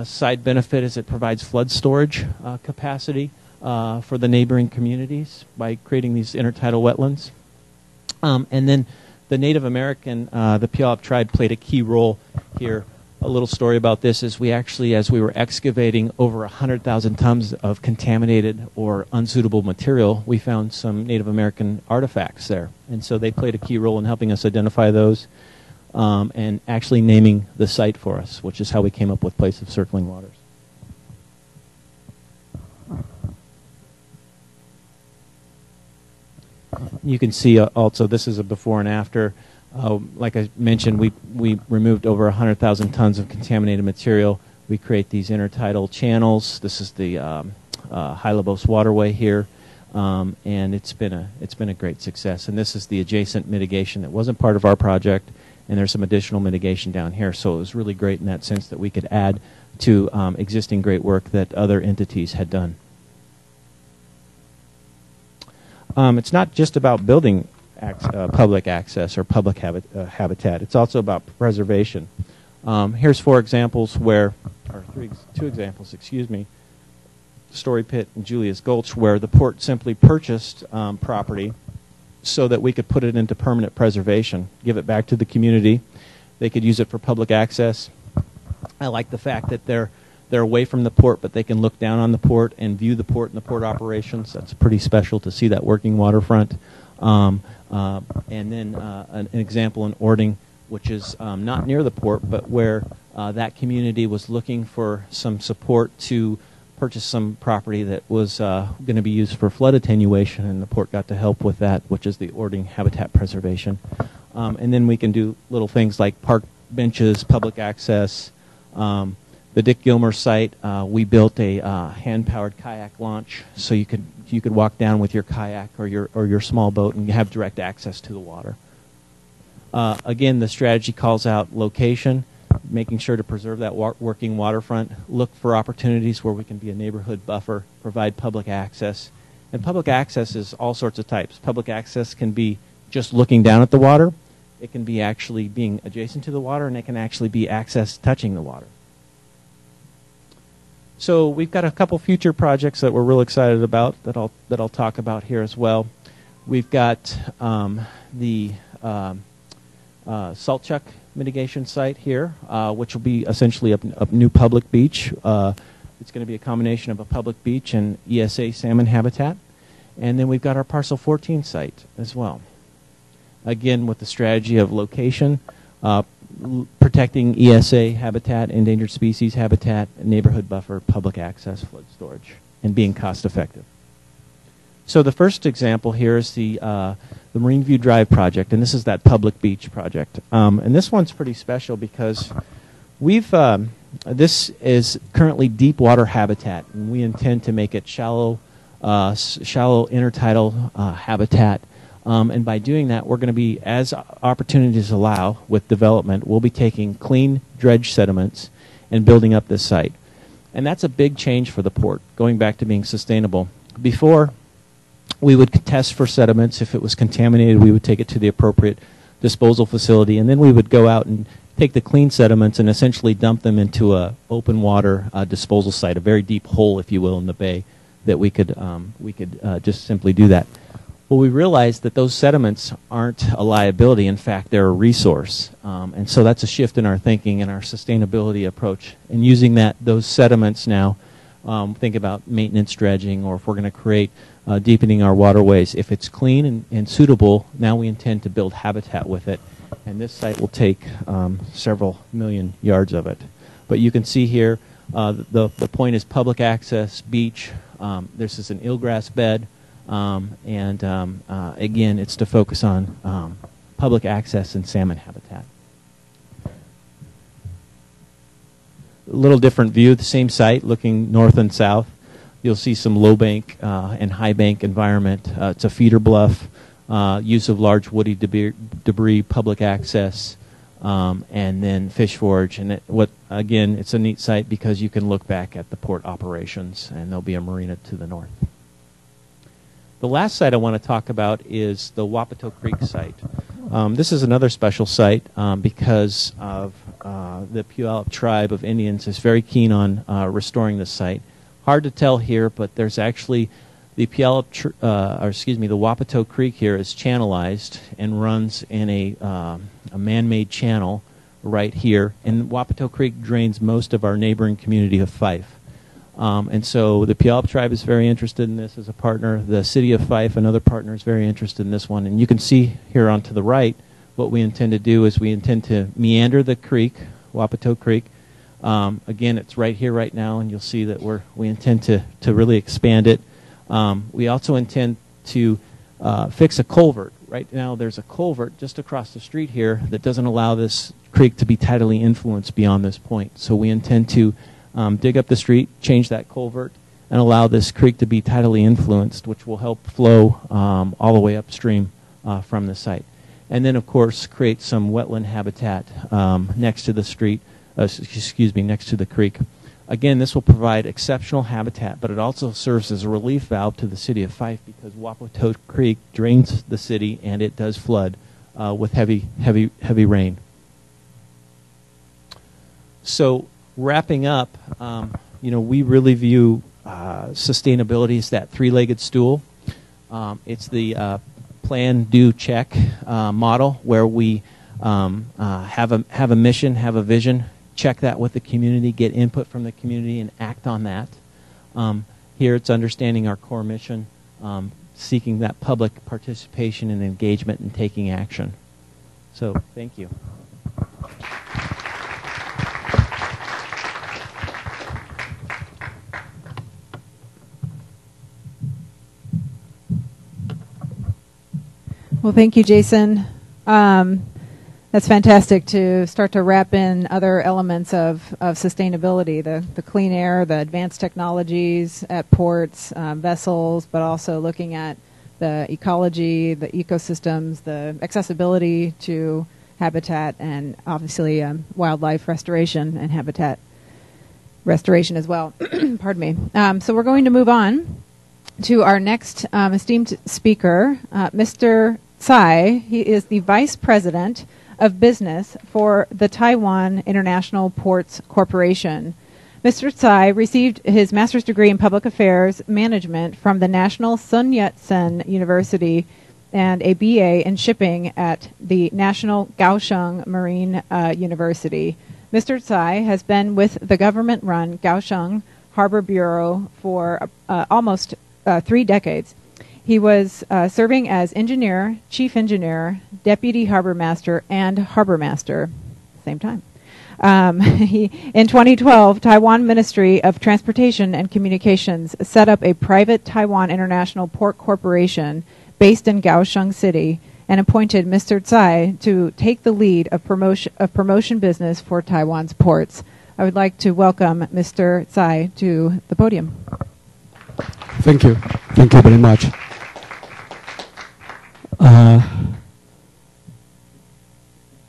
Side benefit is it provides flood storage capacity for the neighboring communities by creating these intertidal wetlands. And then the Native American, the Puyallup tribe, played a key role here. A little story about this is we actually, as we were excavating over 100,000 tons of contaminated or unsuitable material, we found some Native American artifacts there. And so they played a key role in helping us identify those and actually naming the site for us, which is how we came up with Place of Circling Waters. You can see also this is a before and after. Like I mentioned, we removed over 100,000 tons of contaminated material. We create these intertidal channels. This is the Hylabos waterway here, and it's been a great success. And this is the adjacent mitigation that wasn't part of our project, and there's some additional mitigation down here. So it was really great in that sense that we could add to existing great work that other entities had done. It's not just about building public access or public habitat. It's also about preservation. Here's two examples, excuse me. Story Pit and Julius Gulch, where the port simply purchased property so that we could put it into permanent preservation, give it back to the community. They could use it for public access. I like the fact that they're away from the port, but they can look down on the port and view the port and the port operations. That's pretty special to see that working waterfront. And then an example in Ording, which is not near the port, but where that community was looking for some support to purchase some property that was going to be used for flood attenuation, and the port got to help with that, which is the Ording habitat preservation. And then we can do little things like park benches, public access. The Dick Gilmer site, we built a hand-powered kayak launch, so you could walk down with your kayak or your small boat and have direct access to the water. Again, the strategy calls out location, making sure to preserve that working waterfront, look for opportunities where we can be a neighborhood buffer, provide public access. And public access is all sorts of types. Public access can be just looking down at the water. It can be actually being adjacent to the water, and it can actually be access touching the water. So we've got a couple future projects that we're real excited about that I'll talk about here as well. We've got the salt chuck mitigation site here, which will be essentially a new public beach. It's going to be a combination of a public beach and ESA salmon habitat. And then we've got our Parcel 14 site as well. again with the strategy of location, protecting ESA habitat, endangered species habitat, neighborhood buffer, public access, flood storage, and being cost effective. So the first example here is the Marine View Drive project, and this is that public beach project. And this one's pretty special because we've this is currently deep water habitat, and we intend to make it shallow intertidal habitat. And by doing that, we're going to be, as opportunities allow with development, we'll be taking clean dredge sediments and building up this site. And that's a big change for the port, going back to being sustainable. Before, we would test for sediments. If it was contaminated, we would take it to the appropriate disposal facility, and then we would go out and take the clean sediments and essentially dump them into a open water disposal site, a very deep hole, if you will, in the bay that we could just simply do that. Well, we realized that those sediments aren't a liability. In fact, they're a resource. And so that's a shift in our thinking and our sustainability approach. And using those sediments now, think about maintenance dredging, or if we're going to create deepening our waterways. If it's clean and suitable, now we intend to build habitat with it. And this site will take several million yards of it. But you can see here, the point is public access, beach. This is an eelgrass bed. Again, it's to focus on public access and salmon habitat. A little different view, the same site, looking north and south. You'll see some low bank and high bank environment. It's a feeder bluff, use of large woody debris, public access, and then fish forage. And again, it's a neat site because you can look back at the port operations, and there'll be a marina to the north. The last site I want to talk about is the Wapato Creek site. This is another special site because of the Puyallup tribe of Indians is very keen on restoring this site. Hard to tell here, but there's actually the the Wapato Creek here is channelized and runs in a man-made channel right here, and Wapato Creek drains most of our neighboring community of Fife. And so the Puyallup tribe is very interested in this as a partner. The city of Fife, another partner, is very interested in this one. And you can see here on to the right, what we intend to do is we intend to meander the creek, Wapato Creek. Again, it's right here right now, and you'll see that we intend to really expand it. We also intend to fix a culvert. Right now there's a culvert just across the street here that doesn't allow this creek to be tidally influenced beyond this point. So we intend to dig up the street, change that culvert, and allow this creek to be tidally influenced, which will help flow all the way upstream from the site. And then, of course, create some wetland habitat next to the street, next to the creek. Again, this will provide exceptional habitat, but it also serves as a relief valve to the city of Fife because Wapato Creek drains the city and it does flood with heavy rain. So, wrapping up, we really view sustainability as that three-legged stool. It's the plan, do, check model where we have a mission, have a vision, check that with the community, get input from the community, and act on that. Here it's understanding our core mission, seeking that public participation and engagement and taking action. So, thank you. Well, thank you, Jason. That's fantastic to start to wrap in other elements of sustainability, the clean air, the advanced technologies at ports, vessels, but also looking at the ecology, the ecosystems, the accessibility to habitat, and obviously wildlife restoration and habitat restoration as well. Pardon me. So we're going to move on to our next esteemed speaker, Mr. Tsai. He is the Vice President of Business for the Taiwan International Ports Corporation. Mr. Tsai received his master's degree in public affairs management from the National Sun Yat-sen University and a BA in shipping at the National Kaohsiung Marine University. Mr. Tsai has been with the government-run Kaohsiung Harbor Bureau for almost 3 decades. He was serving as engineer, chief engineer, deputy harbor master, and harbor master, same time. In 2012, Taiwan Ministry of Transportation and Communications set up a private Taiwan International Port Corporation based in Kaohsiung City and appointed Mr. Tsai to take the lead of promotion business for Taiwan's ports. I would like to welcome Mr. Tsai to the podium. Thank you. Thank you very much.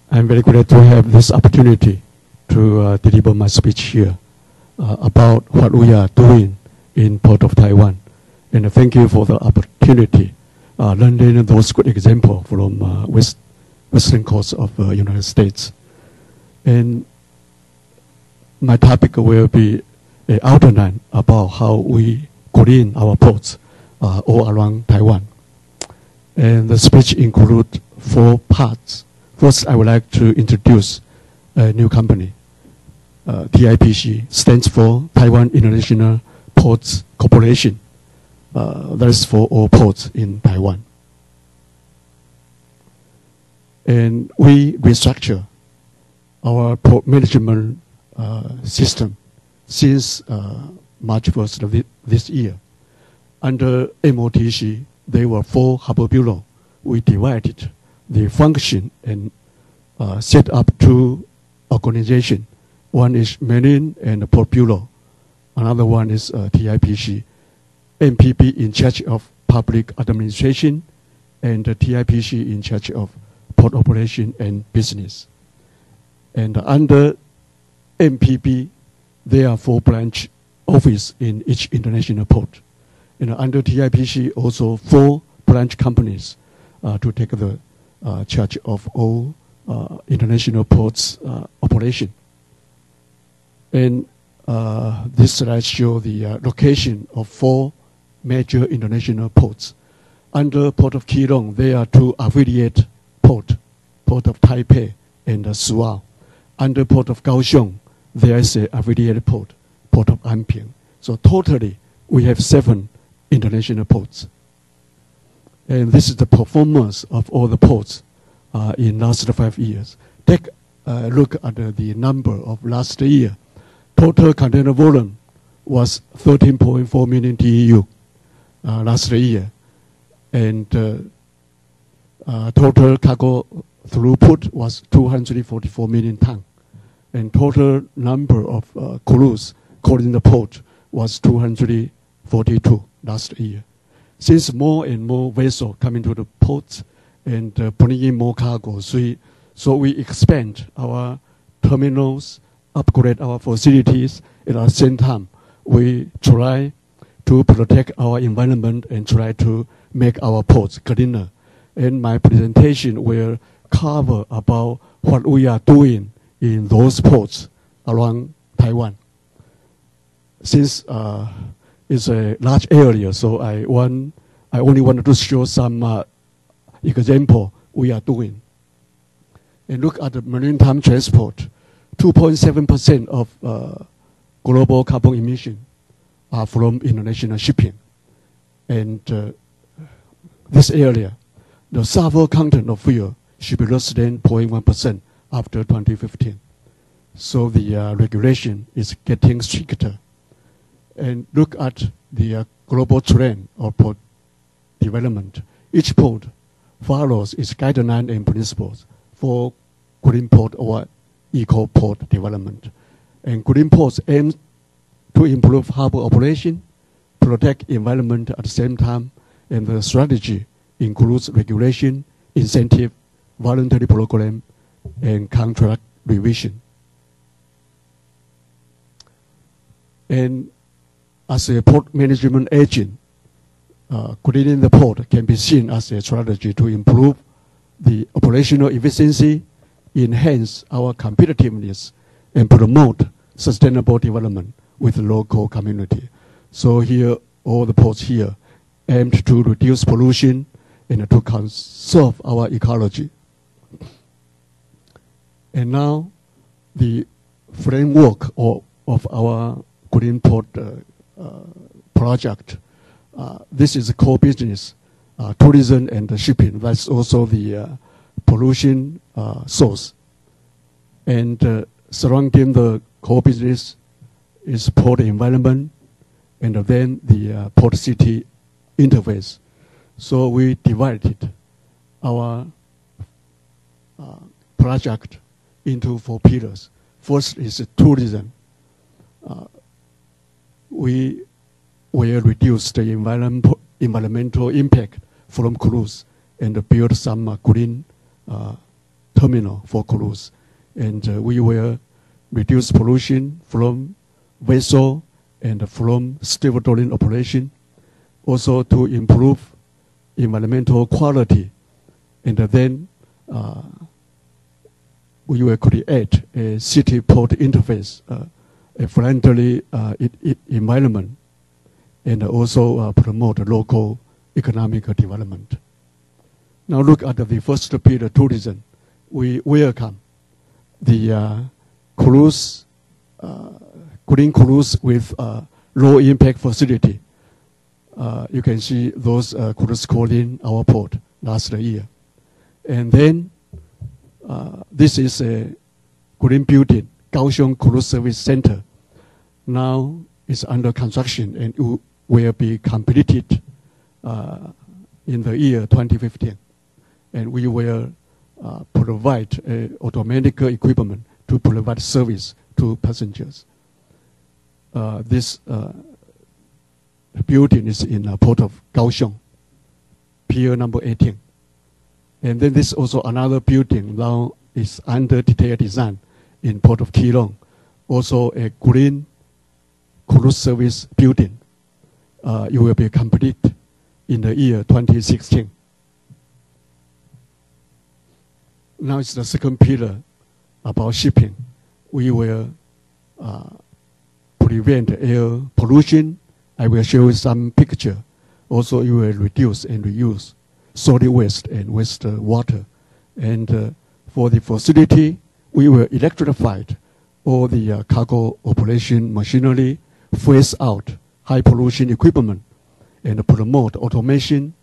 I'm very glad to have this opportunity to deliver my speech here about what we are doing in Port of Taiwan. And thank you for the opportunity learning those good examples from western coast of United States. And my topic will be an outline about how we clean our ports all around Taiwan. And the speech includes 4 parts. First, I would like to introduce a new company. TIPC stands for Taiwan International Ports Corporation. That is for all ports in Taiwan. And we restructure our port management system since March 1st of this year. Under MOTC, there were 4 harbor bureaus. We divided the function and set up 2 organizations. One is Marine and Port Bureau. Another one is TIPC. MPP in charge of public administration and TIPC in charge of port operation and business. And under MPP, there are 4 branch offices in each international port. And under TIPC, also 4 branch companies to take the charge of all international ports operation. And this slide shows the location of 4 major international ports. Under Port of Keelung, there are 2 affiliate ports, Port of Taipei and Suao. Under Port of Kaohsiung, there is an affiliate port, Port of Anping. So totally, we have 7 international ports. And this is the performance of all the ports in last 5 years. Take a look at the number of last year. Total container volume was 13.4 million TEU last year. And total cargo throughput was 244 million tons. And total number of cruise calling the port was 242 last year. Since more and more vessels coming to the ports and bringing in more cargo, so we expand our terminals, upgrade our facilities. At the same time, we try to protect our environment and try to make our ports cleaner. And my presentation will cover about what we are doing in those ports around Taiwan. Since it's a large area, so I only wanted to show some example we are doing. And look at the maritime transport. 2.7% of global carbon emission are from international shipping. And this area, the sulfur content of fuel should be less than 0.1% after 2015. So the regulation is getting stricter. And look at the global trend of port development. Each port follows its guidelines and principles for green port or eco port development. And green ports aim to improve harbor operation, protect environment at the same time, and the strategy includes regulation, incentive, voluntary program, and contract revision. And as a port management agent, cleaning the port can be seen as a strategy to improve the operational efficiency, enhance our competitiveness, and promote sustainable development with the local community. So here, all the ports here aimed to reduce pollution and to conserve our ecology. And now, the framework of our green port project. This is a core business tourism and the shipping. That's also the pollution source. And surrounding the core business is port environment, and then the port city interface. So we divided our project into 4 pillars. First is tourism. We will reduce the environmental impact from cruise and build some green terminal for cruise. And we will reduce pollution from vessel and from stevedoring operation. Also to improve environmental quality. And then we will create a city port interface, a friendly environment, and also promote local economic development. Now look at the first pillar, tourism. We welcome the cruise, green cruise with low impact facility. You can see those cruise calling our port last year. And then this is a green building, Kaohsiung Cruise Service Center. Now it's under construction and will be completed in the year 2015. And we will provide automatic equipment to provide service to passengers. This building is in Port of Kaohsiung, pier number 18. And then this also another building now is under detailed design in Port of Keelung, also a green cruise service building. It will be complete in the year 2016. Now it's the second pillar about shipping. We will prevent air pollution. I will show you some picture. Also, you will reduce and reuse solid waste and waste water. And for the facility, we will electrify all the cargo operation machinery, phase out high pollution equipment, and promote automation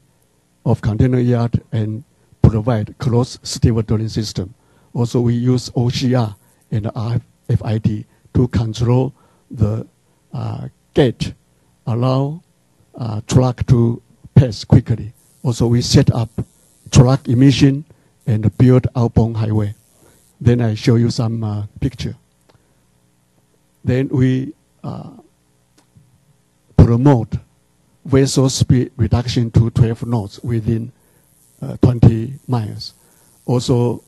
of container yard and provide closed stevedoring system. Also, we use OCR and RFID to control the gate, allow truck to pass quickly. Also, we set up truck emission and build outbound highway. Then I show you some picture. Then we promote vessel speed reduction to 12 knots within 20 miles. Also,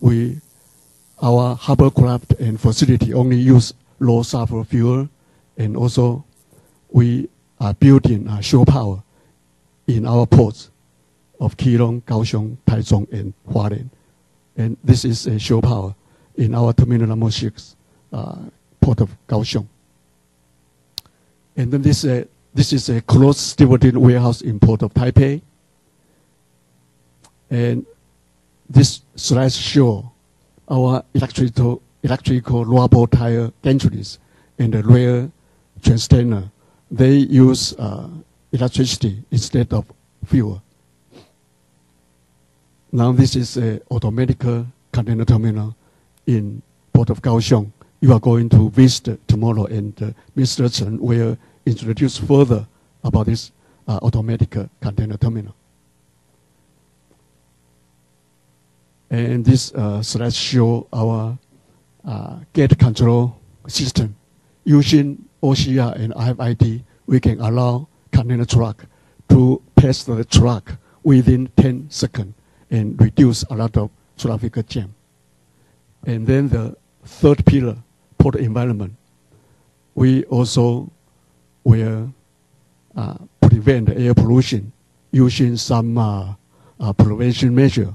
our hovercraft and facility only use low sulfur fuel, and also we are building shore power in our ports of Keelung, Kaohsiung, Taichung, and Hualien. And this is a shore power in our terminal number 6, Port of Kaohsiung. And then this is a closed stevedoring warehouse in Port of Taipei. And this slide shows our electrical rubber tire gantries and the rail transtainer. They use electricity instead of fuel. Now this is an automatic container terminal in Port of Kaohsiung. You are going to visit tomorrow, and Mr. Chen will introduce further about this automatic container terminal. And this slide shows our gate control system. Using OCR and RFID, we can allow container truck to pass the truck within 10 seconds and reduce a lot of traffic jam. And then the third pillar, port environment. We also will prevent air pollution using some prevention measure.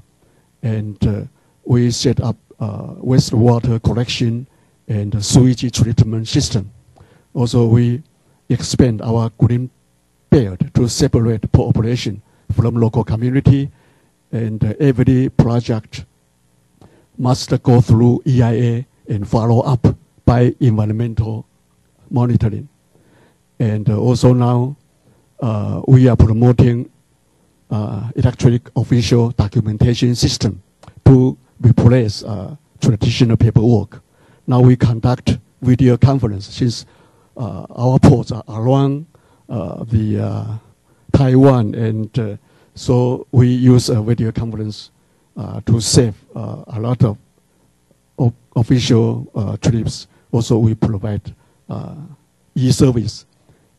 And we set up wastewater collection and sewage treatment system. Also, we expand our green belt to separate port operation from local community, and every project must go through EIA and follow up by environmental monitoring. And also now we are promoting electronic official documentation system to replace traditional paperwork. Now we conduct video conference since our ports are around the Taiwan, and so we use a video conference to save a lot of official trips. Also, we provide e-service,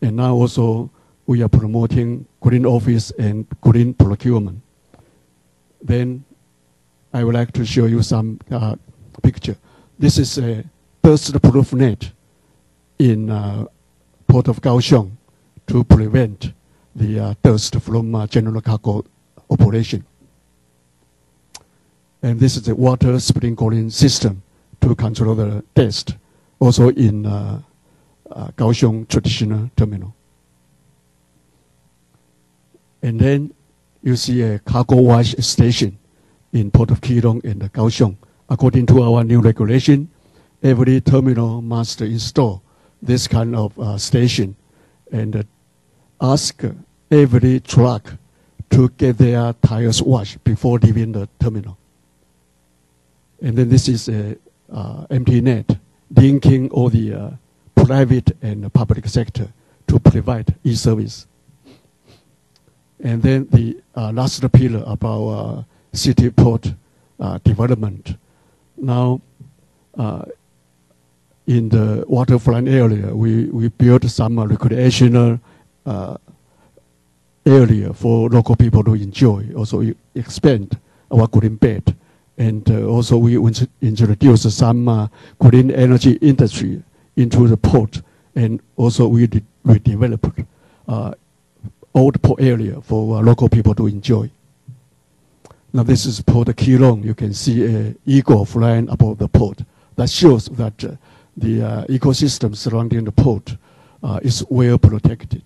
and now also we are promoting green office and green procurement. Then I would like to show you some picture. This is a dust-proof net in Port of Kaohsiung to prevent the dust from general cargo operation. And this is a water sprinkling system to control the dust, also in Kaohsiung traditional terminal. And then you see a cargo wash station in Port of Keelung and Kaohsiung. According to our new regulation, every terminal must install this kind of station and ask every truck to get their tires washed before leaving the terminal. And then this is a empty net linking all the private and public sector to provide e-service. And then the last pillar about city port development. Now, in the waterfront area, we built some recreational area for local people to enjoy. Also, expand our green belt. And also we introduce some green energy industry into the port. And also we redeveloped old port area for local people to enjoy. Now this is Port Keelung. You can see an eagle flying above the port. That shows that the ecosystem surrounding the port is well protected.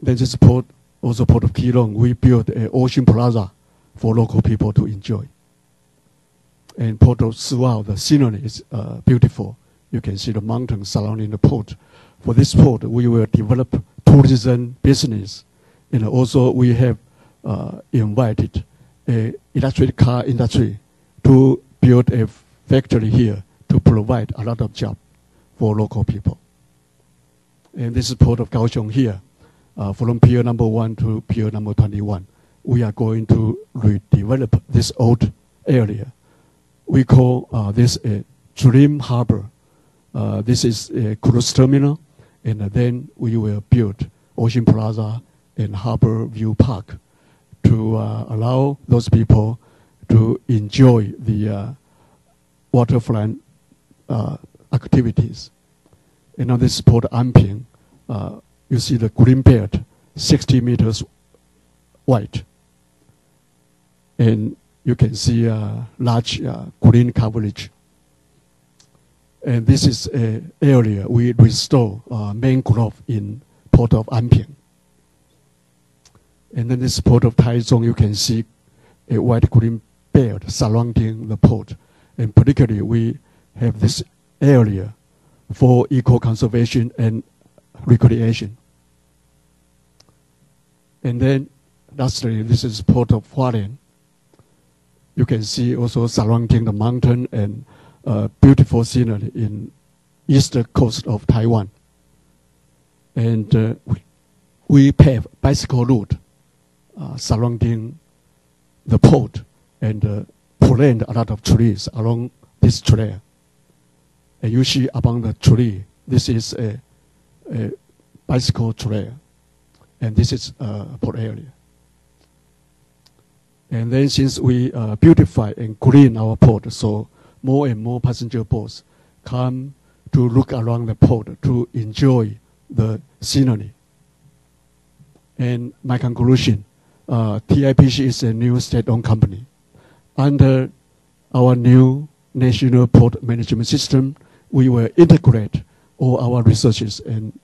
Then this port, also Port of Keelung, we built an ocean plaza for local people to enjoy. And Port of Suwao, the scenery is beautiful. You can see the mountains surrounding the port. For this port, we will develop tourism business. And also we have invited an electric car industry to build a factory here to provide a lot of jobs for local people. And this is Port of Kaohsiung here, from pier number 1 to pier number 21. We are going to redevelop this old area. We call this a dream harbor. This is a cruise terminal, and then we will build Ocean Plaza and Harbor View Park to allow those people to enjoy the waterfront activities. And now this is Port Anping. You see the green belt, 60 meters wide. And you can see large green coverage. And this is an area we restore mangrove in Port of Anping. And then this Port of Taichung, you can see a white green belt surrounding the port. And particularly we have this area for eco-conservation and recreation. And then lastly, this is Port of Hualien. You can see also surrounding the mountain and beautiful scenery in eastern coast of Taiwan. And we pave bicycle route surrounding the port and plant a lot of trees along this trail. And you see among the tree, this is a bicycle trail. And this is port area. And then since we beautify and green our port, so more and more passenger boats come to look around the port to enjoy the scenery. And my conclusion, TIPC is a new state-owned company. Under our new national port management system, we will integrate all our researches and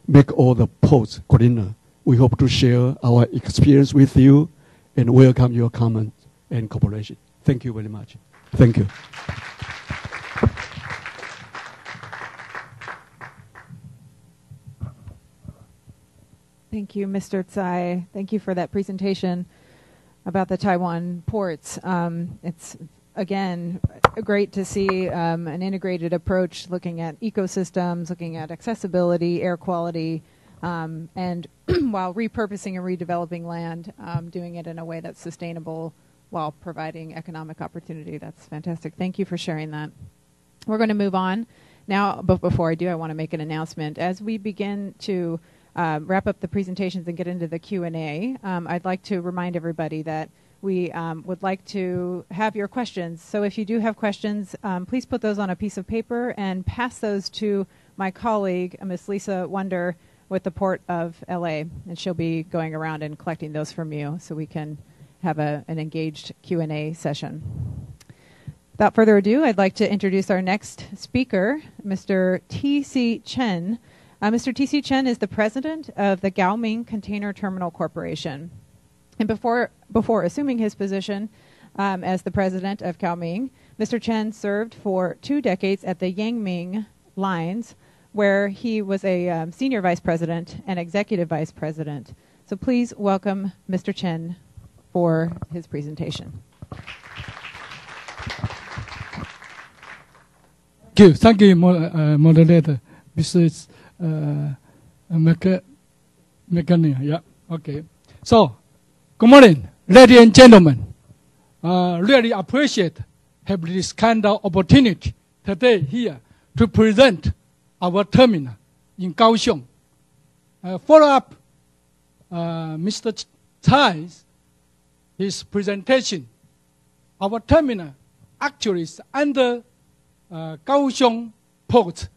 make all the ports greener. We hope to share our experience with you and welcome your comment and cooperation. Thank you very much. Thank you. Thank you, Mr. Tsai. Thank you for that presentation about the Taiwan ports. It's, again, great to see an integrated approach looking at ecosystems, looking at accessibility, air quality, and while repurposing and redeveloping land, doing it in a way that's sustainable while providing economic opportunity. That's fantastic. Thank you for sharing that. We're going to move on now, but before I do, I want to make an announcement. As we begin to wrap up the presentations and get into the Q&A, I'd like to remind everybody that we would like to have your questions. So if you do have questions, please put those on a piece of paper and pass those to my colleague, Ms. Lisa Wonder, with the Port of LA, and she'll be going around and collecting those from you so we can have an engaged Q&A session. Without further ado, I'd like to introduce our next speaker, Mr. T.C. Chen. Mr. T.C. Chen is the president of the Gaoming Container Terminal Corporation. And before assuming his position as the president of Gaoming, Mr. Chen served for 2 decades at the Yangming Lines, where he was a senior vice president and executive vice president. So please welcome Mr. Chen for his presentation. Thank you, moderator. Mrs. McCartney. Yeah, okay. So, good morning, ladies and gentlemen. Really appreciate having this kind of opportunity today here to present our terminal in Kaohsiung. Follow up Mr. Tsai's his presentation. Our terminal actually is under Kaohsiung Port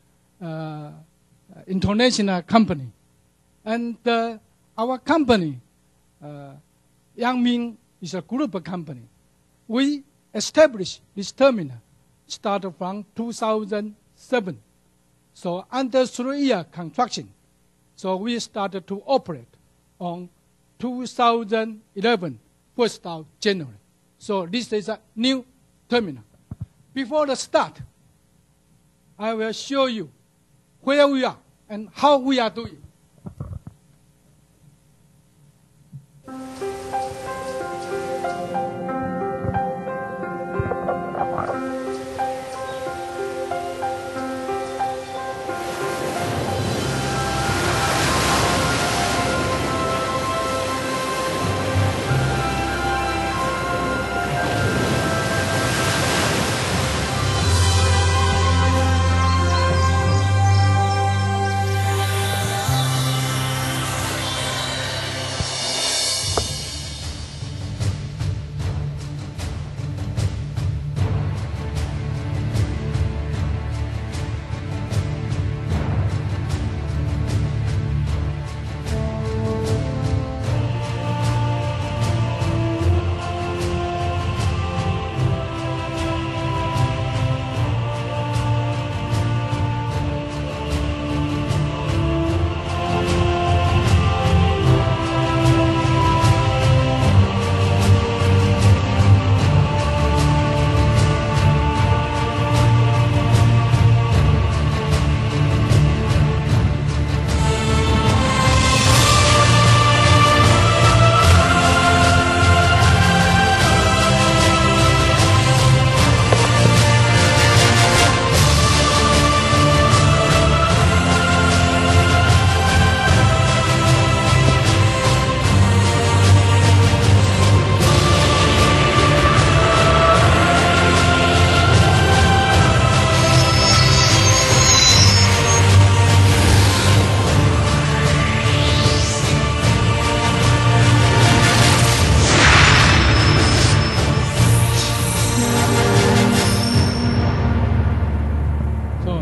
International Company. And our company, Yangming, is a group company. We established this terminal started from 2007. So under 3-year construction, so we started to operate on 2011, 1st of January. So this is a new terminal. Before the start, I will show you where we are and how we are doing.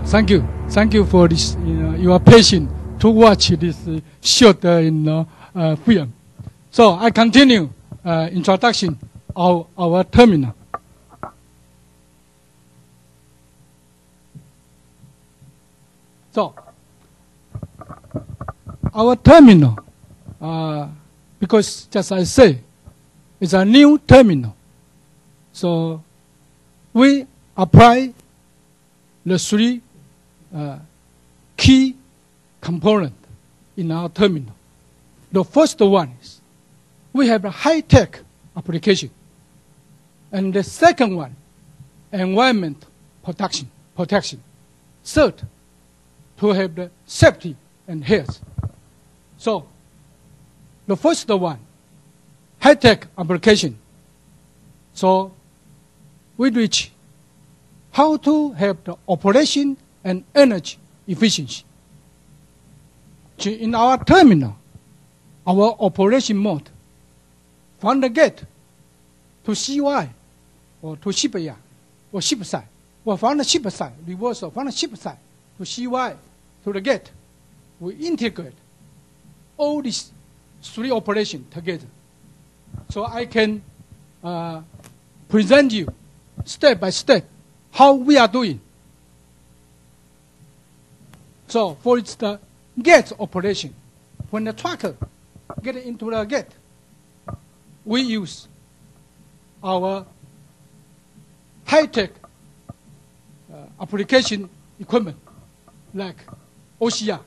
Thank you. Thank you for this, your patience to watch this short film. So I continue introduction of our terminal. So our terminal, because just I say, it's a new terminal. So we apply the 3 key components in our terminal. The first one is we have a high-tech application. And the second one, environment protection. Third, to have the safety and health. So, the first one, high-tech application. So, we reach how to have the operation and energy efficiency. In our terminal, our operation mode, from the gate to CY or to shipyard or ship side, or from the ship side, reversal from the ship side to CY to the gate, we integrate all these three operations together. So I can present you step by step how we are doing. So for the gate operation, when the trucker get into the gate, we use our high-tech application equipment like OCR,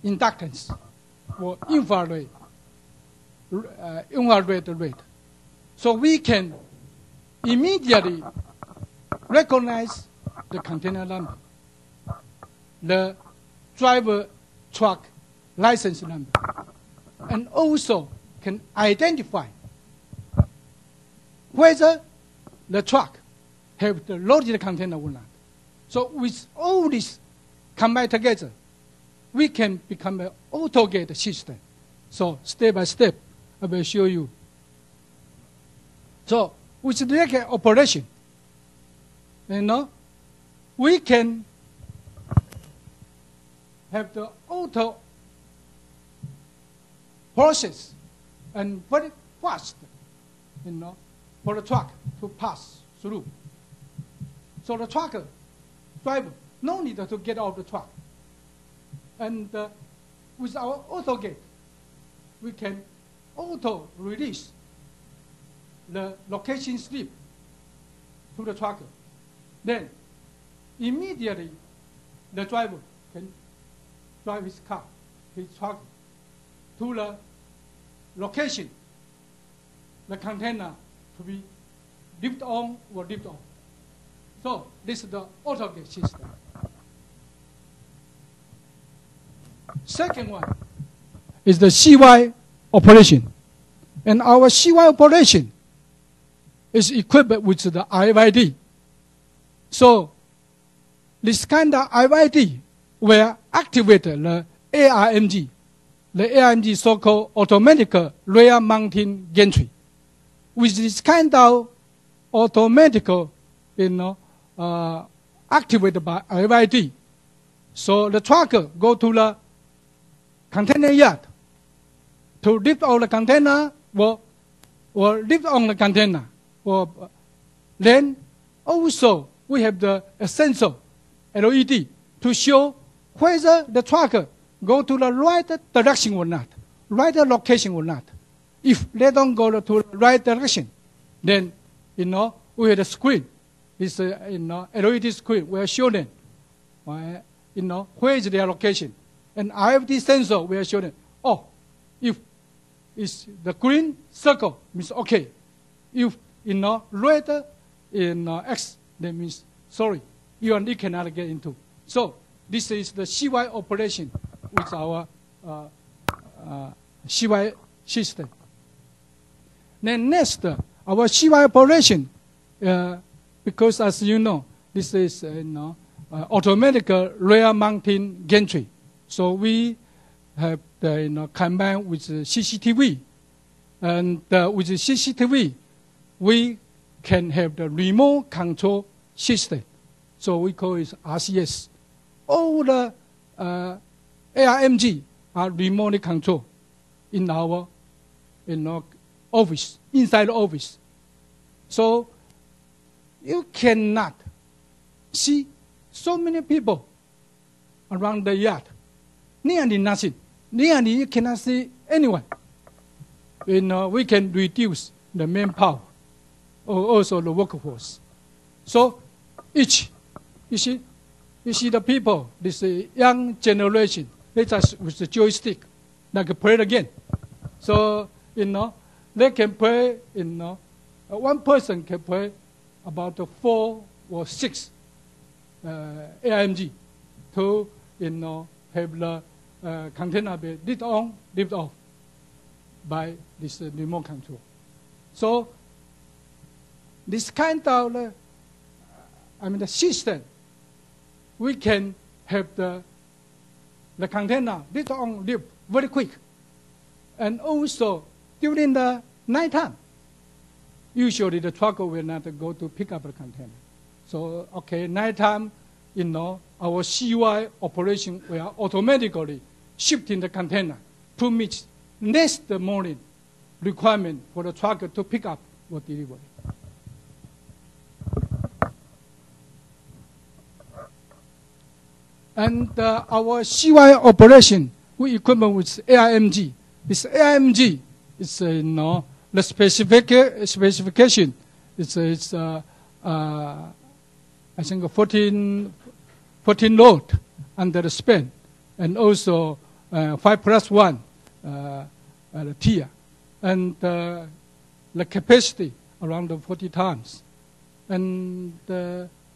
inductance, or infrared rate. So we can immediately recognize the container number, the driver truck license number, and also can identify whether the truck have the loaded container or not. So with all this combined together, we can become an auto-gate system. So step by step, I will show you. So with the operation, we can have the auto process and very fast, for the truck to pass through. So the trucker, driver, no need to get out of the truck. And with our auto gate, we can auto release the location slip to the trucker. Then immediately the driver can drive his car, his truck, to the location, the container to be lifted on or lifted off. So this is the auto gate system. Second one is the CY operation. And our CY operation is equipped with the RFID. So this kind of RFID will activate the ARMG. The ARMG so-called automatic rear mounting gantry. With this kind of automatic, activated by RFID, so the trucker go to the container yard to lift all the container or lift on the container. Then also we have the sensor LED to show whether the trucker go to the right direction or not, right location or not. If they don't go to the right direction, then we have a screen. It's LED screen. We are showing where is their location, and RFID sensor we are showing. Oh, if it's the green circle means okay. If red X, that means sorry, you cannot get into. So this is the CY operation with our CY system. Then next, our CY operation, because as you know, this is automatic rear mounting gantry. So we have combined with CCTV, and with the CCTV, we can have the remote control system. So we call it RCS. All the ARMG are remotely controlled in our office, inside the office. So you cannot see so many people around the yard. Nearly nothing. Nearly you cannot see anyone. We can reduce the manpower or also the workforce. So you see the people, this young generation, they just with the joystick, like play the game. So, they can play, one person can play about 4 or 6 AIMG to, have the container be lift on, lift off by this remote control. So, this kind of, the system, we can have the container lift on, lift very quick. And also, during the nighttime, usually the truck will not go to pick up the container. So, okay, nighttime, our CY operation will automatically shifting the container to meet next morning requirement for the truck to pick up or deliver. And our CY operation, we equipment with AIMG. This AIMG is, the specification. It's I think 14 load under the span, and also 5+1 tier, and the capacity around 40 tons, and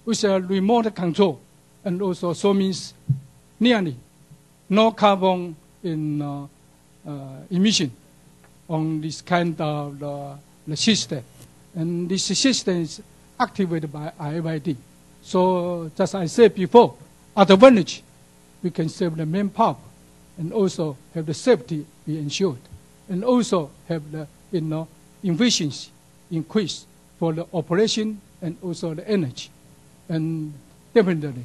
with a remote control, and also so means nearly no carbon in emission on this kind of the system, and this system is activated by IFID. So, just as I said before, advantage, we can save the manpower, and also have the safety be ensured, and also have the efficiency increase for the operation and also the energy, and definitely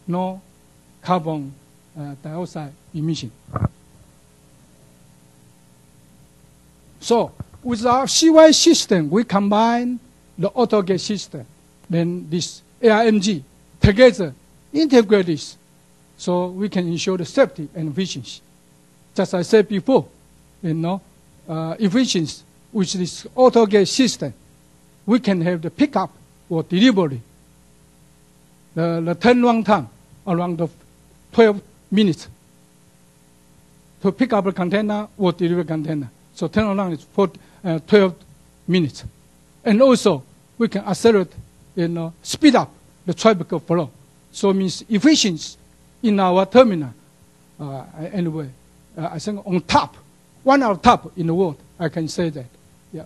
no carbon dioxide emission. So, with our CY system, we combine the AutoGate system, then this AIMG together integrate this, so we can ensure the safety and efficiency. Just as I said before, efficiency with this AutoGate system, we can have the pickup or delivery. The turnaround time around 12 minutes to pick up a container or deliver a container. So turnaround is 12 minutes, and also we can accelerate, speed up the traffic flow. So it means efficiency in our terminal. Anyway, I think on top, one of top in the world, I can say that. Yeah.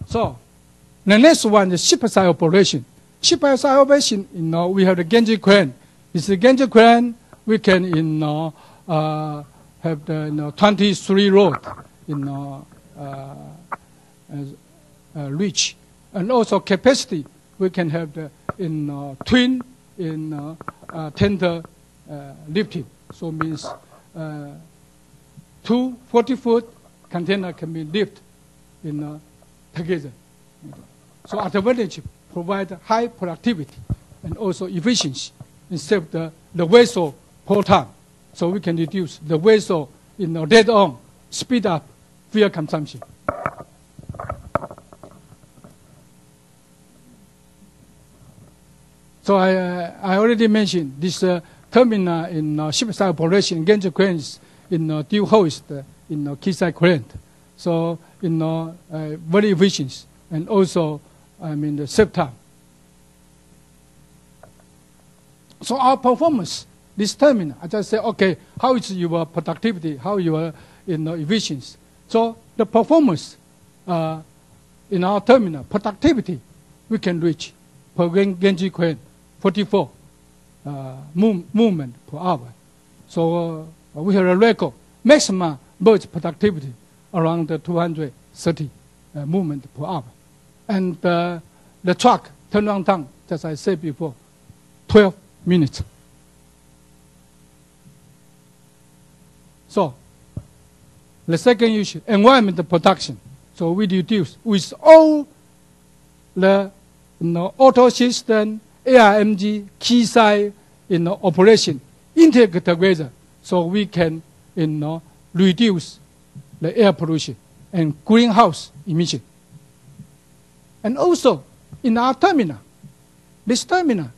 So the next one is ship-side operation. Ship-side operation, we have the gantry crane. It's the gantry crane. We can, have the 23 rod, reach, and also capacity. We can have the twin tender lifting. So means 2 40-foot container can be lifted together. So advantage provide high productivity and also efficiency instead of the vessel per time. So we can reduce the vessel dead on, speed up fuel consumption. So I already mentioned this terminal in ship-side operation, gantry cranes dual hoist quayside crane. So very efficient and also the save time. So our performance, this terminal, I just say, okay, how is your productivity, how your efficiency. So the performance in our terminal, productivity, we can reach per gantry crane 44 movement per hour. So we have a record maximum bird productivity around 230 movement per hour. And the truck turnaround time, as I said before, 12 minutes. So the second issue, environmental protection. So we reduce with all the auto system, AIMG, quayside operation integrate together, so we can reduce the air pollution and greenhouse emission. And also in our terminal, this terminal,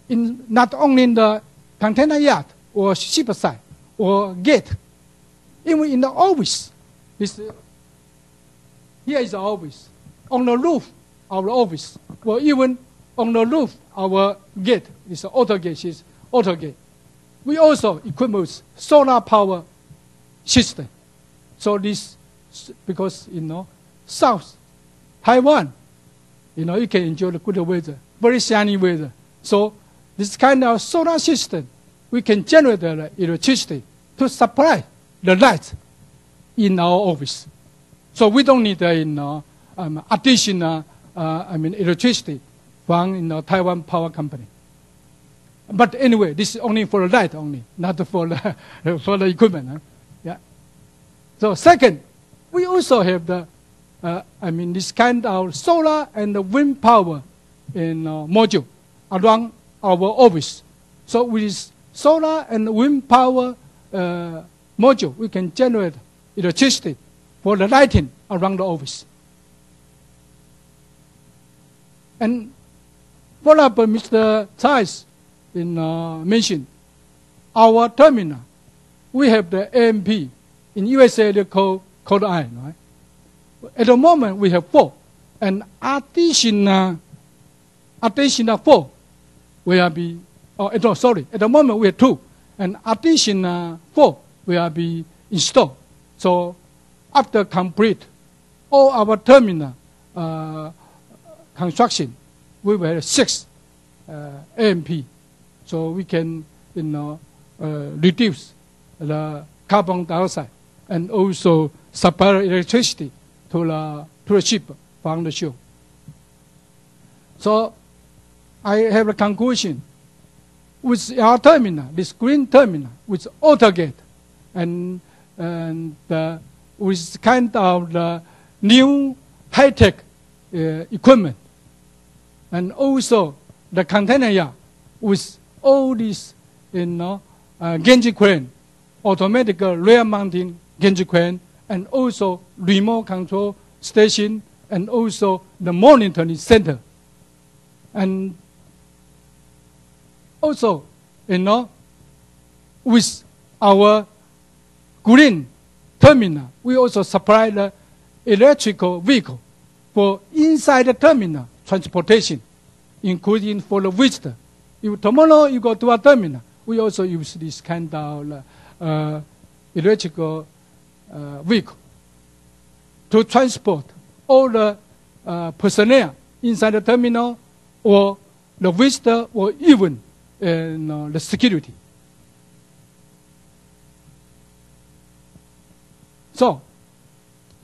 not only in the container yard or ship side or gate. Even in the office, here is the office. On the roof, our office, or even on the roof, our gate is an auto gate. Is auto gate. We also equip with solar power system. So this, because South Taiwan, you can enjoy the good weather, very sunny weather. So this kind of solar system, we can generate the electricity to supply the light in our office. So we don't need additional electricity from Taiwan Power Company. But anyway, this is only for the light only, not for the equipment. Huh? Yeah. So second, we also have the this kind of solar and the wind power module around our office. So with solar and wind power module, we can generate electricity for the lighting around the office. And follow up Mr. Tsai's mentioned, our terminal, we have the AMP. In USA, they call iron, right? At the moment, we have 4. And additional 4 will be, at the moment we have 2. And additional 4 will be installed. So after complete all our terminal construction, we will have 6 AMP. So we can reduce the carbon dioxide and also supply electricity to the ship from the shore. So I have a conclusion. With our terminal, this green terminal, with AutoGate and with kind of the new high-tech equipment, and also the container yard with all these, gantry crane, automatic rear mounting gantry crane, and also remote control station, and also the monitoring center. And also, with our green terminal, we also supply the electrical vehicle for inside the terminal transportation, including for the visitor. If tomorrow you go to a terminal, we also use this kind of electrical vehicle to transport all the personnel inside the terminal, or the visitor, or even the security. So,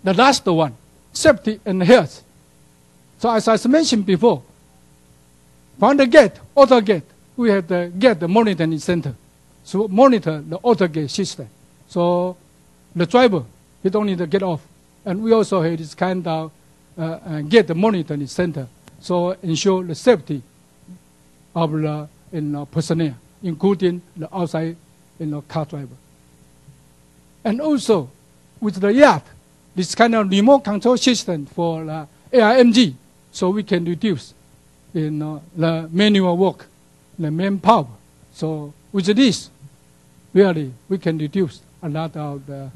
the last one, safety and health. So as I mentioned before, from the gate, auto gate, we have the monitoring center. So monitor the auto gate system. So the driver, he don't need to get off. And we also have this kind of get the monitoring center. So ensure the safety of the personnel, including the outside car driver. And also with the yard, this kind of remote control system for the ARMG, so we can reduce the manual work, the manpower. So with this, really, we can reduce a lot of the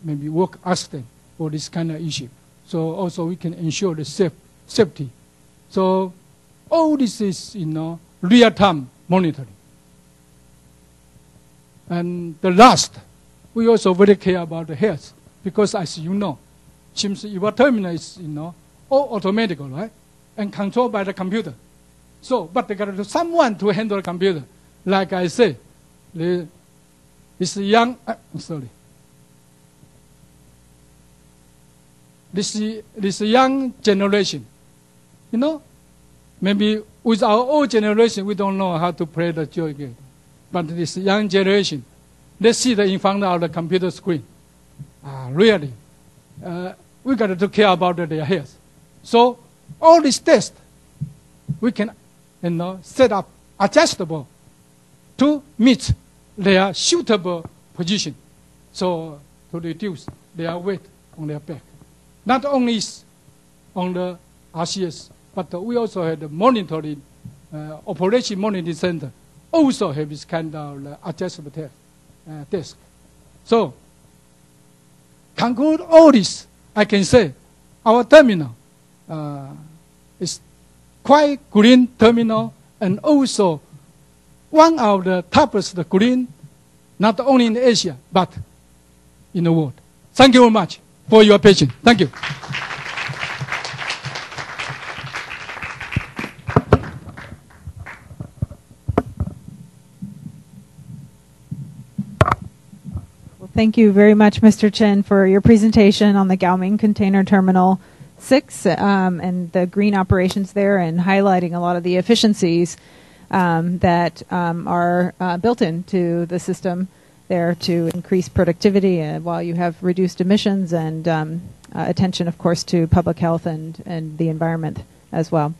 maybe work accident for this kind of issue. So also we can ensure the safety. So all this is real-time monitoring. And the last, we also very care about the health, because as you know, since your terminal is all automatic, right, and controlled by the computer. So, but they got to someone to handle the computer. Like I say, this young, this young generation, maybe with our old generation, we don't know how to play the joy game. But this young generation, they see in front of the computer screen. Really, we got to care about their health. So all these tests, we can set up adjustable to meet their suitable position, so to reduce their weight on their back. Not only on the RCS, but we also have the monitoring, operation monitoring center also have this kind of adjustable desk. So, conclude all this, I can say our terminal is quite green terminal and also one of the toughest green, not only in Asia, but in the world. Thank you very much for your patience. Thank you. Thank you very much, Mr. Chen, for your presentation on the Gaoming Container Terminal 6 and the green operations there, and highlighting a lot of the efficiencies that are built into the system there to increase productivity while you have reduced emissions and attention, of course, to public health and the environment as well.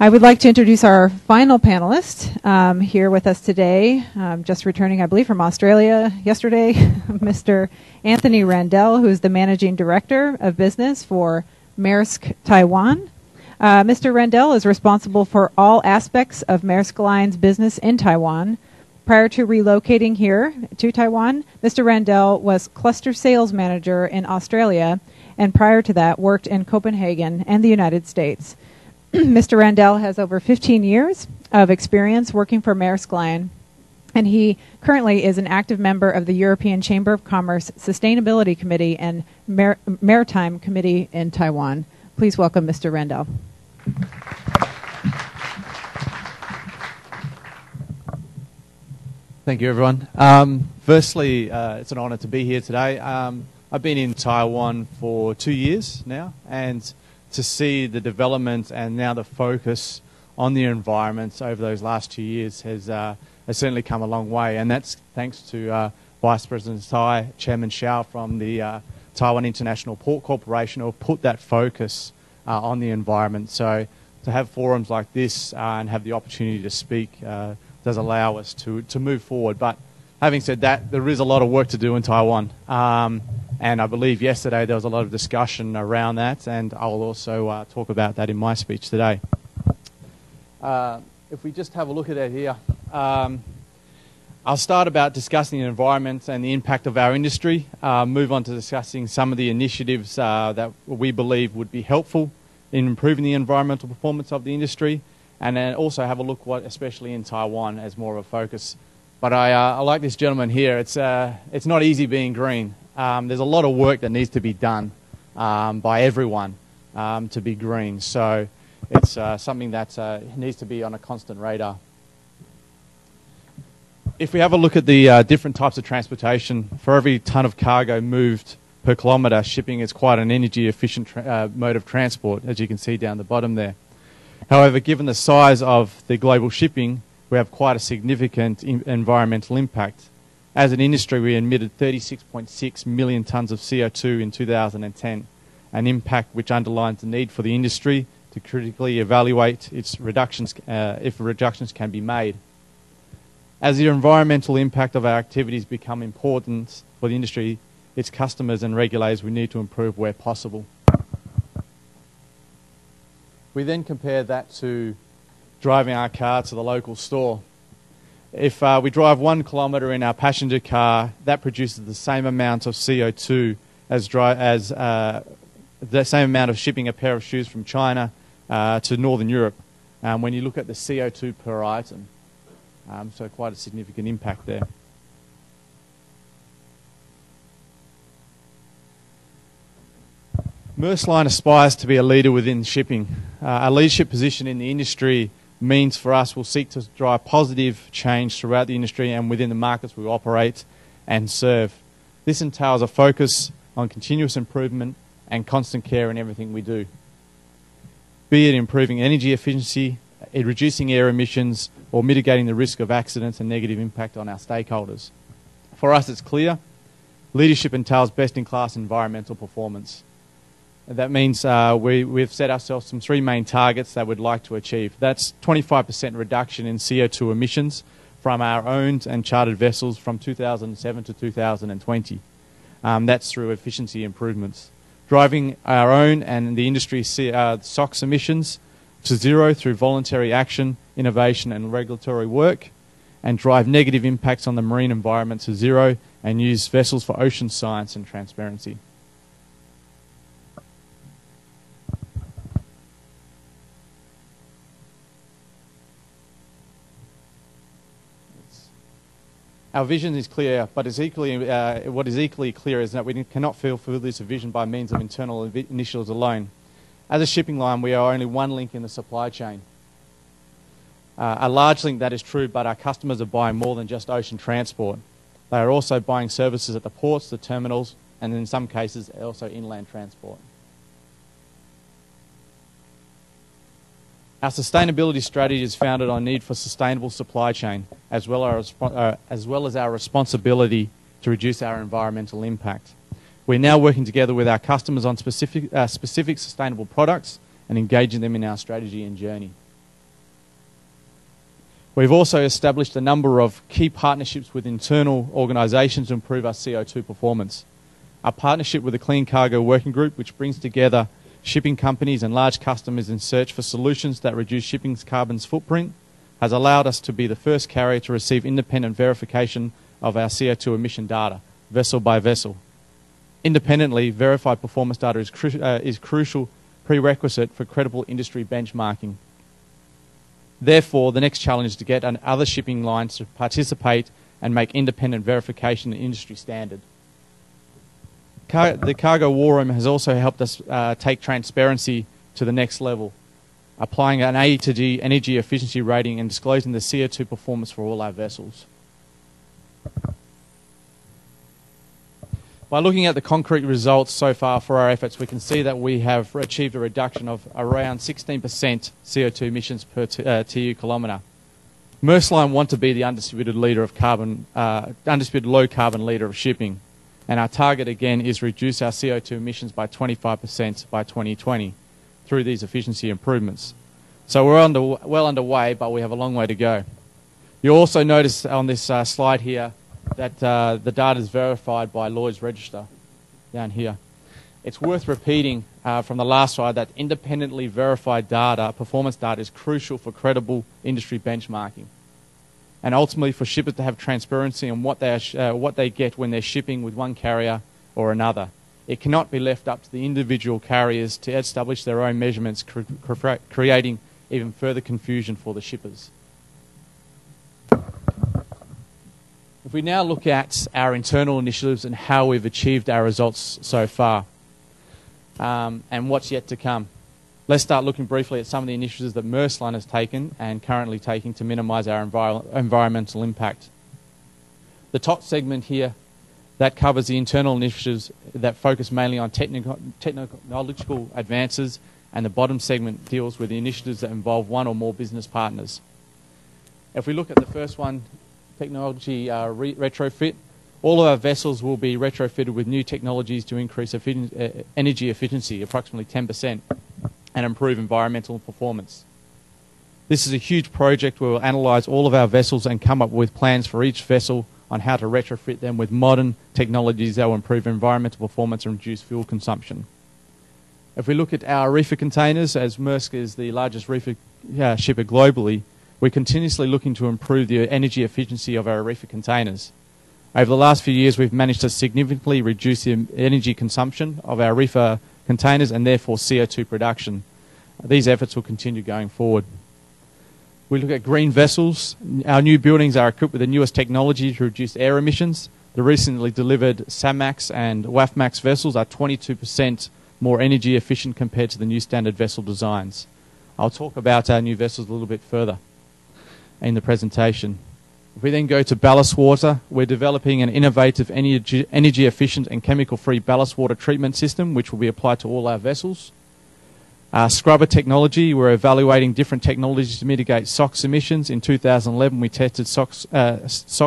I would like to introduce our final panelist here with us today, just returning, I believe, from Australia yesterday, Mr. Anthony Randell, who is the Managing Director of Business for Maersk Taiwan. Mr. Randell is responsible for all aspects of Maersk Line's business in Taiwan. Prior to relocating here to Taiwan, Mr. Randell was Cluster Sales Manager in Australia, and prior to that worked in Copenhagen and the United States. Mr. Randell has over 15 years of experience working for Maersk Line, and he currently is an active member of the European Chamber of Commerce Sustainability Committee and Maritime Committee in Taiwan. Please welcome Mr. Randell. Thank you, everyone. Firstly, it's an honor to be here today. I've been in Taiwan for 2 years now, and to see the development and now the focus on the environment over those last 2 years has certainly come a long way, and that's thanks to Vice President Tsai, Chairman Xiao from the Taiwan International Port Corporation, who have put that focus on the environment. So to have forums like this and have the opportunity to speak does allow us to move forward. But having said that, there is a lot of work to do in Taiwan. And I believe yesterday there was a lot of discussion around that, and I will also talk about that in my speech today. If we just have a look at it here, I'll start about discussing the environment and the impact of our industry, move on to discussing some of the initiatives that we believe would be helpful in improving the environmental performance of the industry, and then also have a look what, especially in Taiwan, as more of a focus. But I like this gentleman here. It's not easy being green. There's a lot of work that needs to be done by everyone to be green. So it's something that needs to be on a constant radar. If we have a look at the different types of transportation, for every ton of cargo moved per kilometre, shipping is quite an energy efficient mode of transport, as you can see down the bottom there. However, given the size of the global shipping, we have quite a significant environmental impact. As an industry, we emitted 36.6 million tonnes of CO2 in 2010, an impact which underlines the need for the industry to critically evaluate its reductions, if reductions can be made. As the environmental impact of our activities become important for the industry, its customers and regulators, we need to improve where possible. We then compare that to driving our car to the local store. If we drive 1 kilometre in our passenger car, that produces the same amount of CO2 as the same amount of shipping a pair of shoes from China to Northern Europe, when you look at the CO2 per item. So quite a significant impact there. Maersk Line aspires to be a leader within shipping. Our leadership position in the industry means for us we'll seek to drive positive change throughout the industry and within the markets we operate and serve. This entails a focus on continuous improvement and constant care in everything we do, be it improving energy efficiency, reducing air emissions, or mitigating the risk of accidents and negative impact on our stakeholders. For us, it's clear. Leadership entails best-in-class environmental performance. That means we've set ourselves some 3 main targets that we'd like to achieve. That's 25% reduction in CO2 emissions from our owned and chartered vessels from 2007 to 2020. That's through efficiency improvements. Driving our own and the industry SOx emissions to zero through voluntary action, innovation and regulatory work, and drive negative impacts on the marine environment to zero, and use vessels for ocean science and transparency. Our vision is clear, but it's what is equally clear is that we cannot fulfill this vision by means of internal initiatives alone. As a shipping line, we are only one link in the supply chain. A large link, that is true, but our customers are buying more than just ocean transport. They are also buying services at the ports, the terminals, and in some cases also inland transport. Our sustainability strategy is founded on need for sustainable supply chain, as well as our responsibility to reduce our environmental impact. We're now working together with our customers on specific sustainable products and engaging them in our strategy and journey. We've also established a number of key partnerships with internal organisations to improve our CO2 performance. Our partnership with the Clean Cargo Working Group, which brings together shipping companies and large customers in search for solutions that reduce shipping's carbon footprint, has allowed us to be the first carrier to receive independent verification of our CO2 emission data, vessel by vessel. Independently verified performance data is crucial prerequisite for credible industry benchmarking. Therefore, the next challenge is to get other shipping lines to participate and make independent verification an industry standard. The Cargo War Room has also helped us take transparency to the next level, applying an A to D energy efficiency rating and disclosing the CO2 performance for all our vessels. By looking at the concrete results so far for our efforts, we can see that we have achieved a reduction of around 16% CO2 emissions per TU kilometre. Maersk Line want to be the undisputed leader of undisputed low carbon leader of shipping. And our target, again, is reduce our CO2 emissions by 25% by 2020 through these efficiency improvements. So we're well underway, but we have a long way to go. You'll also notice on this slide here that the data is verified by Lloyd's Register down here. It's worth repeating from the last slide that independently verified data, performance data, is crucial for credible industry benchmarking. And ultimately for shippers to have transparency on what they get when they're shipping with one carrier or another. It cannot be left up to the individual carriers to establish their own measurements, creating even further confusion for the shippers. If we now look at our internal initiatives and how we've achieved our results so far, and what's yet to come. Let's start looking briefly at some of the initiatives that Maersk Line has taken and currently taking to minimise our environmental impact. The top segment here, that covers the internal initiatives that focus mainly on technological advances, and the bottom segment deals with the initiatives that involve one or more business partners. If we look at the first one, technology retrofit, all of our vessels will be retrofitted with new technologies to increase energy efficiency, approximately 10%. And improve environmental performance. This is a huge project where we'll analyse all of our vessels and come up with plans for each vessel on how to retrofit them with modern technologies that will improve environmental performance and reduce fuel consumption. If we look at our reefer containers, as Maersk is the largest reefer shipper globally, we're continuously looking to improve the energy efficiency of our reefer containers. Over the last few years, we've managed to significantly reduce the energy consumption of our reefer containers and therefore CO2 production. These efforts will continue going forward. We look at green vessels. Our new buildings are equipped with the newest technology to reduce air emissions. The recently delivered SAMAX and WAFMAX vessels are 22% more energy efficient compared to the new standard vessel designs. I'll talk about our new vessels a little bit further in the presentation. If we then go to ballast water, we're developing an innovative energy efficient and chemical free ballast water treatment system which will be applied to all our vessels. Scrubber technology, we're evaluating different technologies to mitigate SOx emissions. In 2011 we tested SOx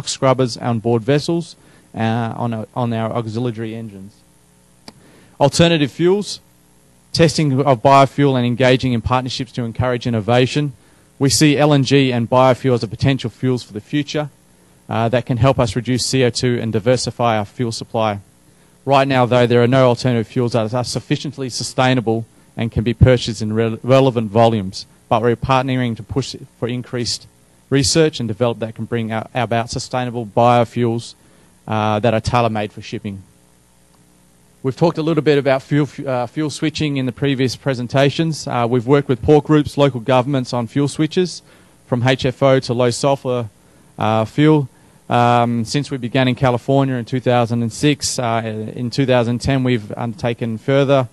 scrubbers on board vessels on our auxiliary engines. Alternative fuels, testing of biofuel and engaging in partnerships to encourage innovation. We see LNG and biofuel as a potential fuels for the future that can help us reduce CO2 and diversify our fuel supply. Right now, though, there are no alternative fuels that are sufficiently sustainable and can be purchased in relevant volumes, but we're partnering to push for increased research and develop that can bring about sustainable biofuels that are tailor-made for shipping. We've talked a little bit about fuel switching in the previous presentations. We've worked with port groups, local governments on fuel switches from HFO to low sulfur fuel. Since we began in California in 2006, in 2010 we've undertaken further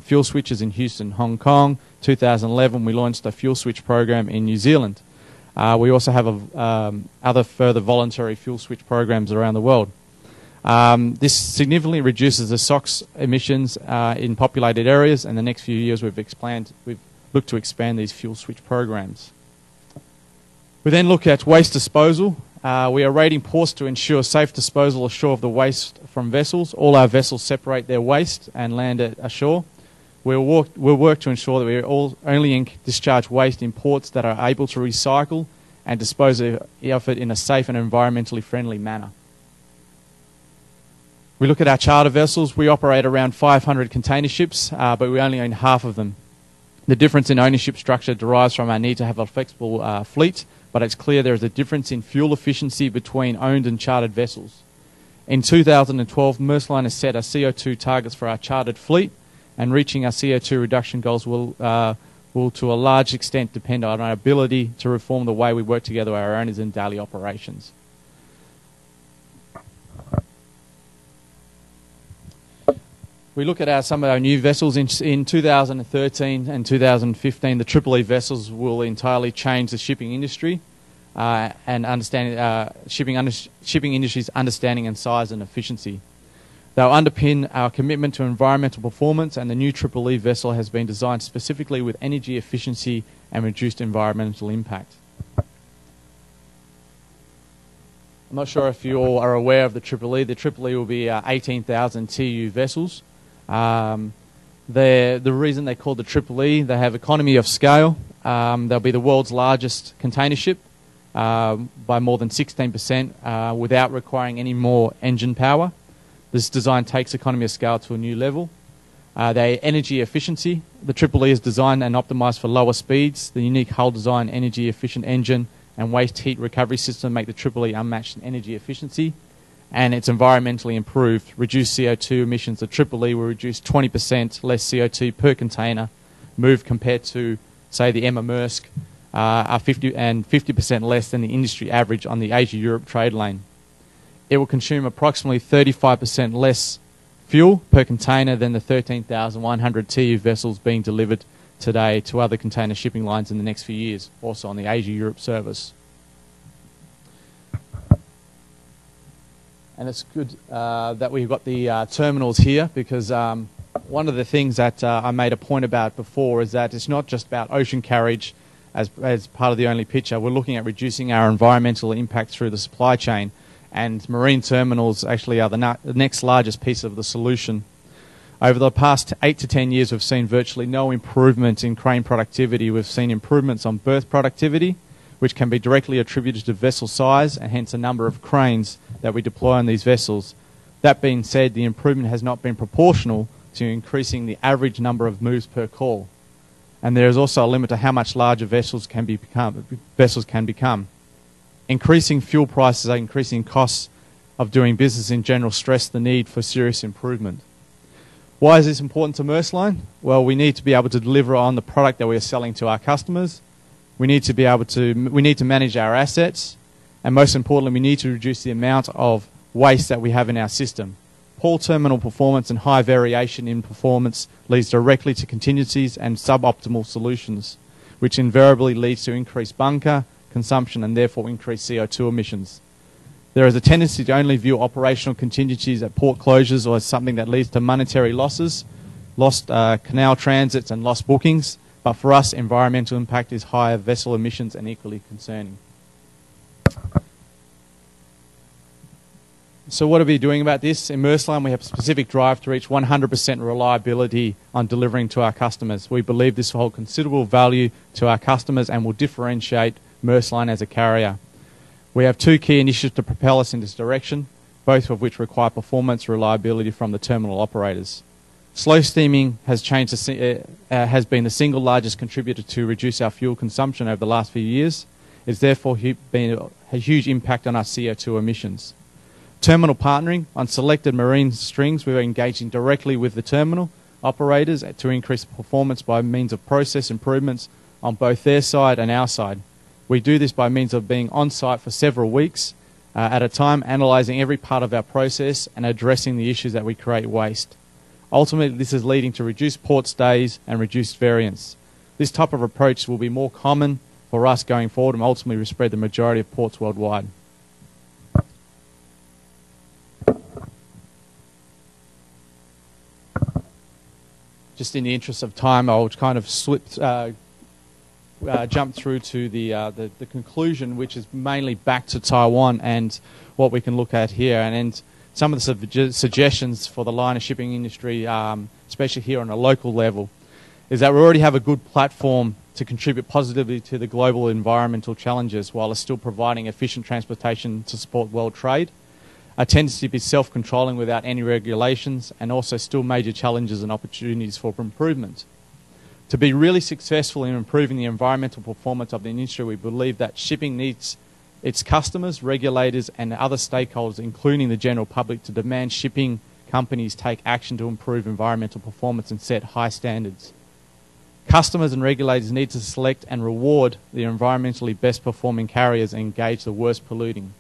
fuel switches in Houston, Hong Kong. 2011 we launched a fuel switch program in New Zealand. We also have other further voluntary fuel switch programs around the world. This significantly reduces the SOx emissions in populated areas, and the next few years we've looked to expand these fuel switch programs. We then look at waste disposal. We are rating ports to ensure safe disposal ashore of the waste from vessels. All our vessels separate their waste and land it ashore. We'll work to ensure that we only discharge waste in ports that are able to recycle and dispose of it in a safe and environmentally friendly manner. We look at our charter vessels. We operate around 500 container ships, but we only own half of them. The difference in ownership structure derives from our need to have a flexible fleet, but it's clear there is a difference in fuel efficiency between owned and chartered vessels. In 2012, Maersk Line has set our CO2 targets for our chartered fleet, and reaching our CO2 reduction goals will to a large extent depend on our ability to reform the way we work together with our owners in daily operations. We look at some of our new vessels. In 2013 and 2015, the Triple-E vessels will entirely change the shipping industry and shipping industry's understanding and size and efficiency. They'll underpin our commitment to environmental performance, and the new Triple-E vessel has been designed specifically with energy efficiency and reduced environmental impact. I'm not sure if you all are aware of the Triple-E. The Triple-E will be 18,000 TEU vessels. The reason they call the Triple-E, they have economy of scale. They'll be the world's largest container ship by more than 16% without requiring any more engine power. This design takes economy of scale to a new level. Their energy efficiency. The Triple-E is designed and optimized for lower speeds. The unique hull design, energy efficient engine and waste heat recovery system make the Triple-E unmatched in energy efficiency, and it's environmentally improved. Reduced CO2 emissions. The Triple-E will reduce 20% less CO2 per container moved compared to, say, the Emma Maersk, are 50% less than the industry average on the Asia-Europe trade lane. It will consume approximately 35% less fuel per container than the 13,100 TEU vessels being delivered today to other container shipping lines in the next few years, also on the Asia-Europe service. And it's good that we've got the terminals here, because one of the things that I made a point about before is that it's not just about ocean carriage as part of the only picture. We're looking at reducing our environmental impact through the supply chain, and marine terminals actually are the next largest piece of the solution. Over the past 8 to 10 years, we've seen virtually no improvement in crane productivity. We've seen improvements on berth productivity, which can be directly attributed to vessel size and hence the number of cranes that we deploy on these vessels. That being said, the improvement has not been proportional to increasing the average number of moves per call. And there is also a limit to how much larger vessels can become. Increasing fuel prices and increasing costs of doing business in general stress the need for serious improvement. Why is this important to Maersk Line? Well, we need to be able to deliver on the product that we are selling to our customers. We need to manage our assets, and most importantly, we need to reduce the amount of waste that we have in our system. Poor terminal performance and high variation in performance leads directly to contingencies and suboptimal solutions, which invariably leads to increased bunker consumption and therefore increased CO2 emissions. There is a tendency to only view operational contingencies at port closures or as something that leads to monetary losses, lost canal transits and lost bookings, but for us, environmental impact is higher vessel emissions and equally concerning. So what are we doing about this? In Maersk Line, we have a specific drive to reach 100% reliability on delivering to our customers. We believe this will hold considerable value to our customers and will differentiate Maersk Line as a carrier. We have 2 key initiatives to propel us in this direction, both of which require performance reliability from the terminal operators. Slow steaming has been the single largest contributor to reduce our fuel consumption over the last few years, It's therefore been a huge impact on our CO2 emissions. Terminal partnering. On selected marine strings, we're engaging directly with the terminal operators to increase performance by means of process improvements on both their side and our side. We do this by means of being on site for several weeks at a time, analysing every part of our process and addressing the issues that we create waste. Ultimately, this is leading to reduced port stays and reduced variance. This type of approach will be more common for us going forward and ultimately will spread the majority of ports worldwide. Just in the interest of time, I'll kind of jump through to the conclusion, which is mainly back to Taiwan and what we can look at here. And some of the suggestions for the liner shipping industry, especially here on a local level, is that we already have a good platform to contribute positively to the global environmental challenges while still providing efficient transportation to support world trade. A tendency to be self-controlling without any regulations, and also still major challenges and opportunities for improvement. To be really successful in improving the environmental performance of the industry, we believe that shipping needs its customers, regulators and other stakeholders, including the general public, to demand shipping companies take action to improve environmental performance and set high standards. Customers and regulators need to select and reward the environmentally best performing carriers and engage the worst polluting.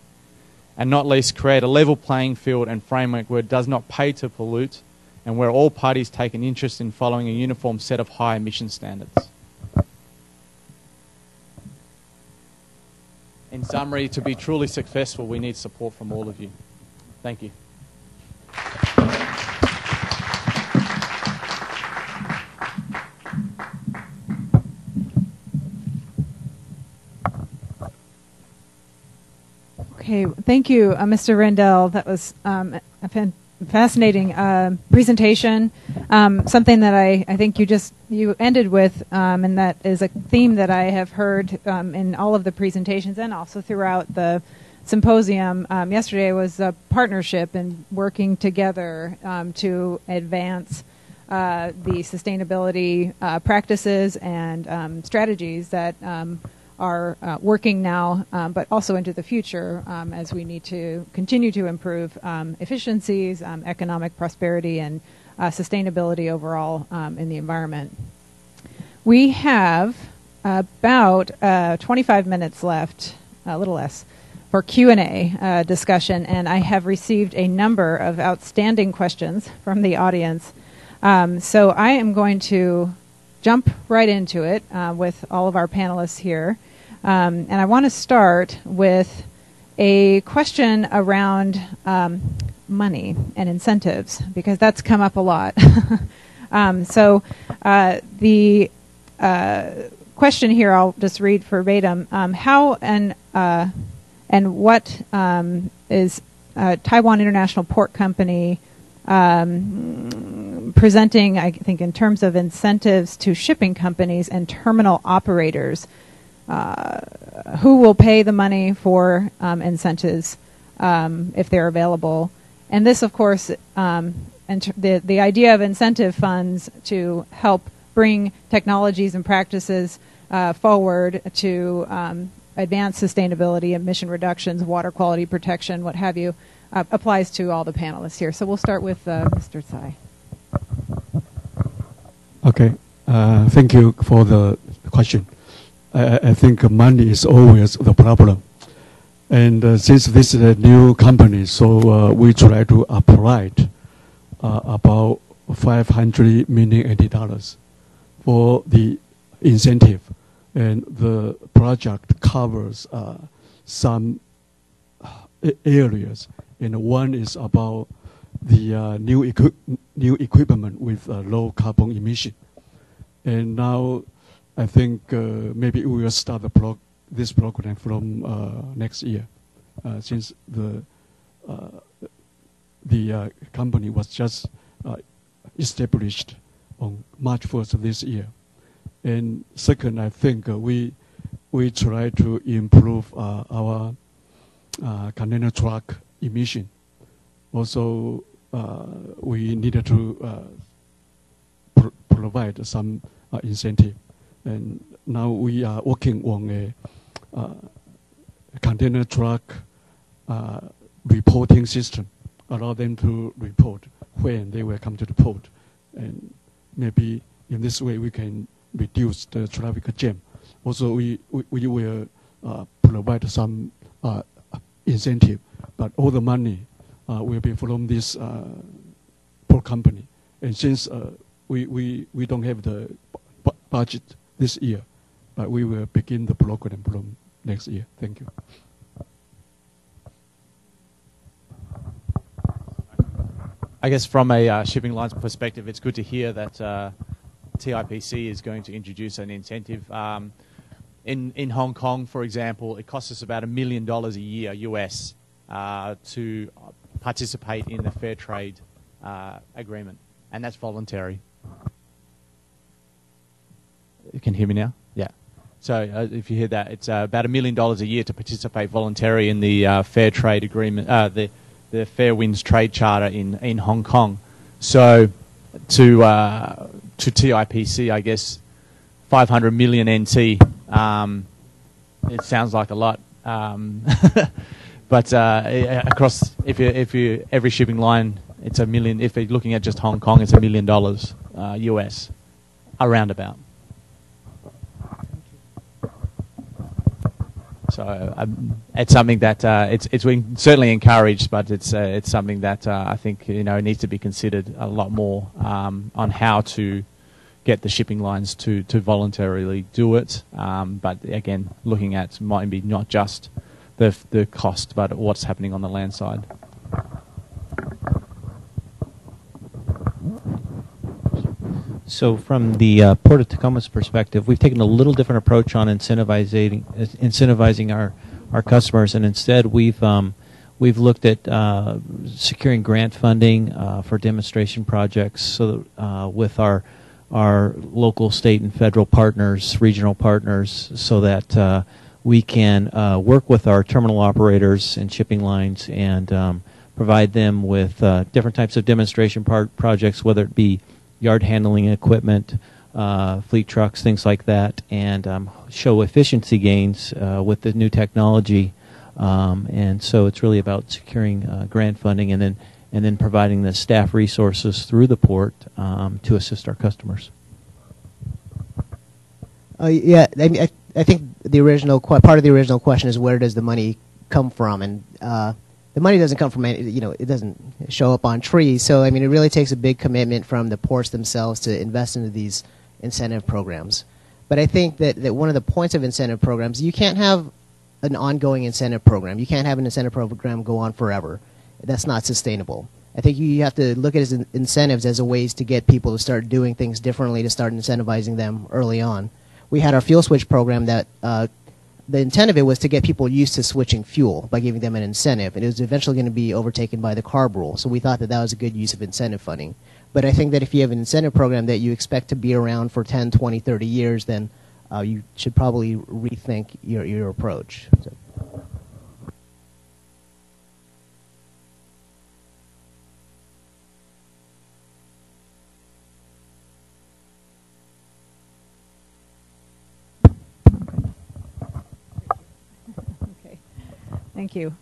And not least, create a level playing field and framework where it does not pay to pollute and where all parties take an interest in following a uniform set of high emission standards. In summary, to be truly successful, we need support from all of you. Thank you. Okay, thank you, Mr. Rendell. That was a fascinating presentation. Something that I think you ended with, and that is a theme that I have heard in all of the presentations and also throughout the symposium yesterday, was a partnership and working together to advance the sustainability practices and strategies that are working now, but also into the future as we need to continue to improve efficiencies, economic prosperity, and sustainability overall in the environment. We have about 25 minutes left, a little less, for Q&A discussion, and I have received a number of outstanding questions from the audience. So I am going to jump right into it with all of our panelists here. And I want to start with a question around money and incentives, because that's come up a lot. So the question here, I'll just read verbatim. How and what is Taiwan International Port Company presenting, I think, in terms of incentives to shipping companies and terminal operators? Who will pay the money for incentives if they're available? And this, of course, the idea of incentive funds to help bring technologies and practices forward to advance sustainability, emission reductions, water quality protection, what have you, applies to all the panelists here. So we'll start with Mr. Tsai. Okay, thank you for the question. I think money is always the problem. And since this is a new company, so we try to apply about $500 million for the incentive. And the project covers some areas. And one is about the new equipment with low carbon emission. And now I think maybe we will start this program from next year, since the company was just established on March 1st this year. And second, I think we try to improve our container truck emission. Also, we needed to provide some incentive. And now we are working on container truck reporting system, allow them to report when they will come to the port. And maybe in this way we can reduce the traffic jam. Also, we will provide some incentive, but all the money will be from this port company. And since we don't have the budget this year, but we will begin the program from next year. Thank you. I guess from a shipping lines perspective, it's good to hear that TIPC is going to introduce an incentive. In Hong Kong, for example, it costs us about $1 million a year US to participate in the fair trade agreement, and that's voluntary. You can hear me now? Yeah. So if you hear that, it's about $1 million a year to participate voluntarily in the fair trade agreement, the Fair Winds Trade Charter in Hong Kong. So to TIPC, I guess 500 million NT. It sounds like a lot, but across if you every shipping line, it's $1 million. If you're looking at just Hong Kong, it's $1 million US, around about. So it's something that it's certainly encouraged, but it's something that I think needs to be considered a lot more on how to get the shipping lines to voluntarily do it. But again, looking at might be not just the cost, but what's happening on the land side. So from the Port of Tacoma's perspective, we've taken a little different approach on incentivizing our customers, and instead we've looked at securing grant funding for demonstration projects. So with our local, state, and federal partners, regional partners, so that we can work with our terminal operators and shipping lines and provide them with different types of demonstration projects, whether it be yard handling equipment, fleet trucks, things like that, and show efficiency gains with the new technology. And so it's really about securing grant funding and then providing the staff resources through the port to assist our customers. Yeah, I think the original part of the original question is where does the money come from, and the money doesn't come from it doesn't show up on trees. So I mean, it really takes a big commitment from the ports themselves to invest into these incentive programs. But I think that one of the points of incentive programs, you can't have an ongoing incentive program. You can't have an incentive program go on forever. That's not sustainable. I think you have to look at incentives as a ways to get people to start doing things differently, to start incentivizing them early on. We had our fuel switch program that the intent of it was to get people used to switching fuel by giving them an incentive, and it was eventually going to be overtaken by the CARB rule. So we thought that was a good use of incentive funding. But I think that if you have an incentive program that you expect to be around for 10, 20, 30 years, then you should probably rethink your approach. So. Thank you.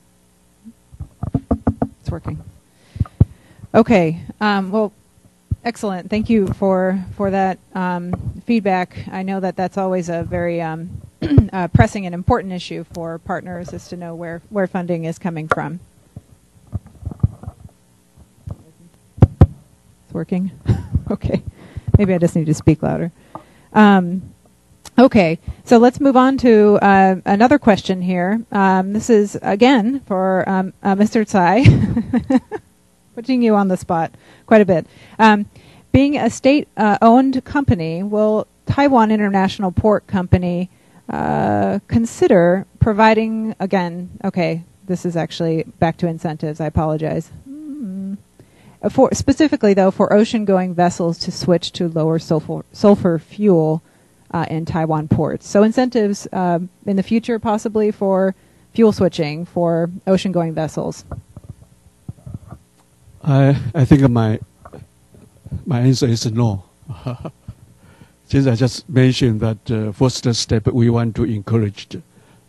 It's working. Okay. Well, excellent. Thank you for that feedback. I know that that's always a very pressing and important issue for partners, is to know where funding is coming from. It's working? Okay. Maybe I just need to speak louder. Okay, so let's move on to another question here. This is, again, for Mr. Tsai, putting you on the spot quite a bit. Being a state-owned company, will Taiwan International Port Company consider providing, again, okay, this is actually back to incentives, I apologize. Specifically, though, for ocean-going vessels to switch to lower sulfur fuel in Taiwan ports. So incentives in the future possibly for fuel switching for ocean-going vessels. I think my answer is no. Since I just mentioned that first step, we want to encourage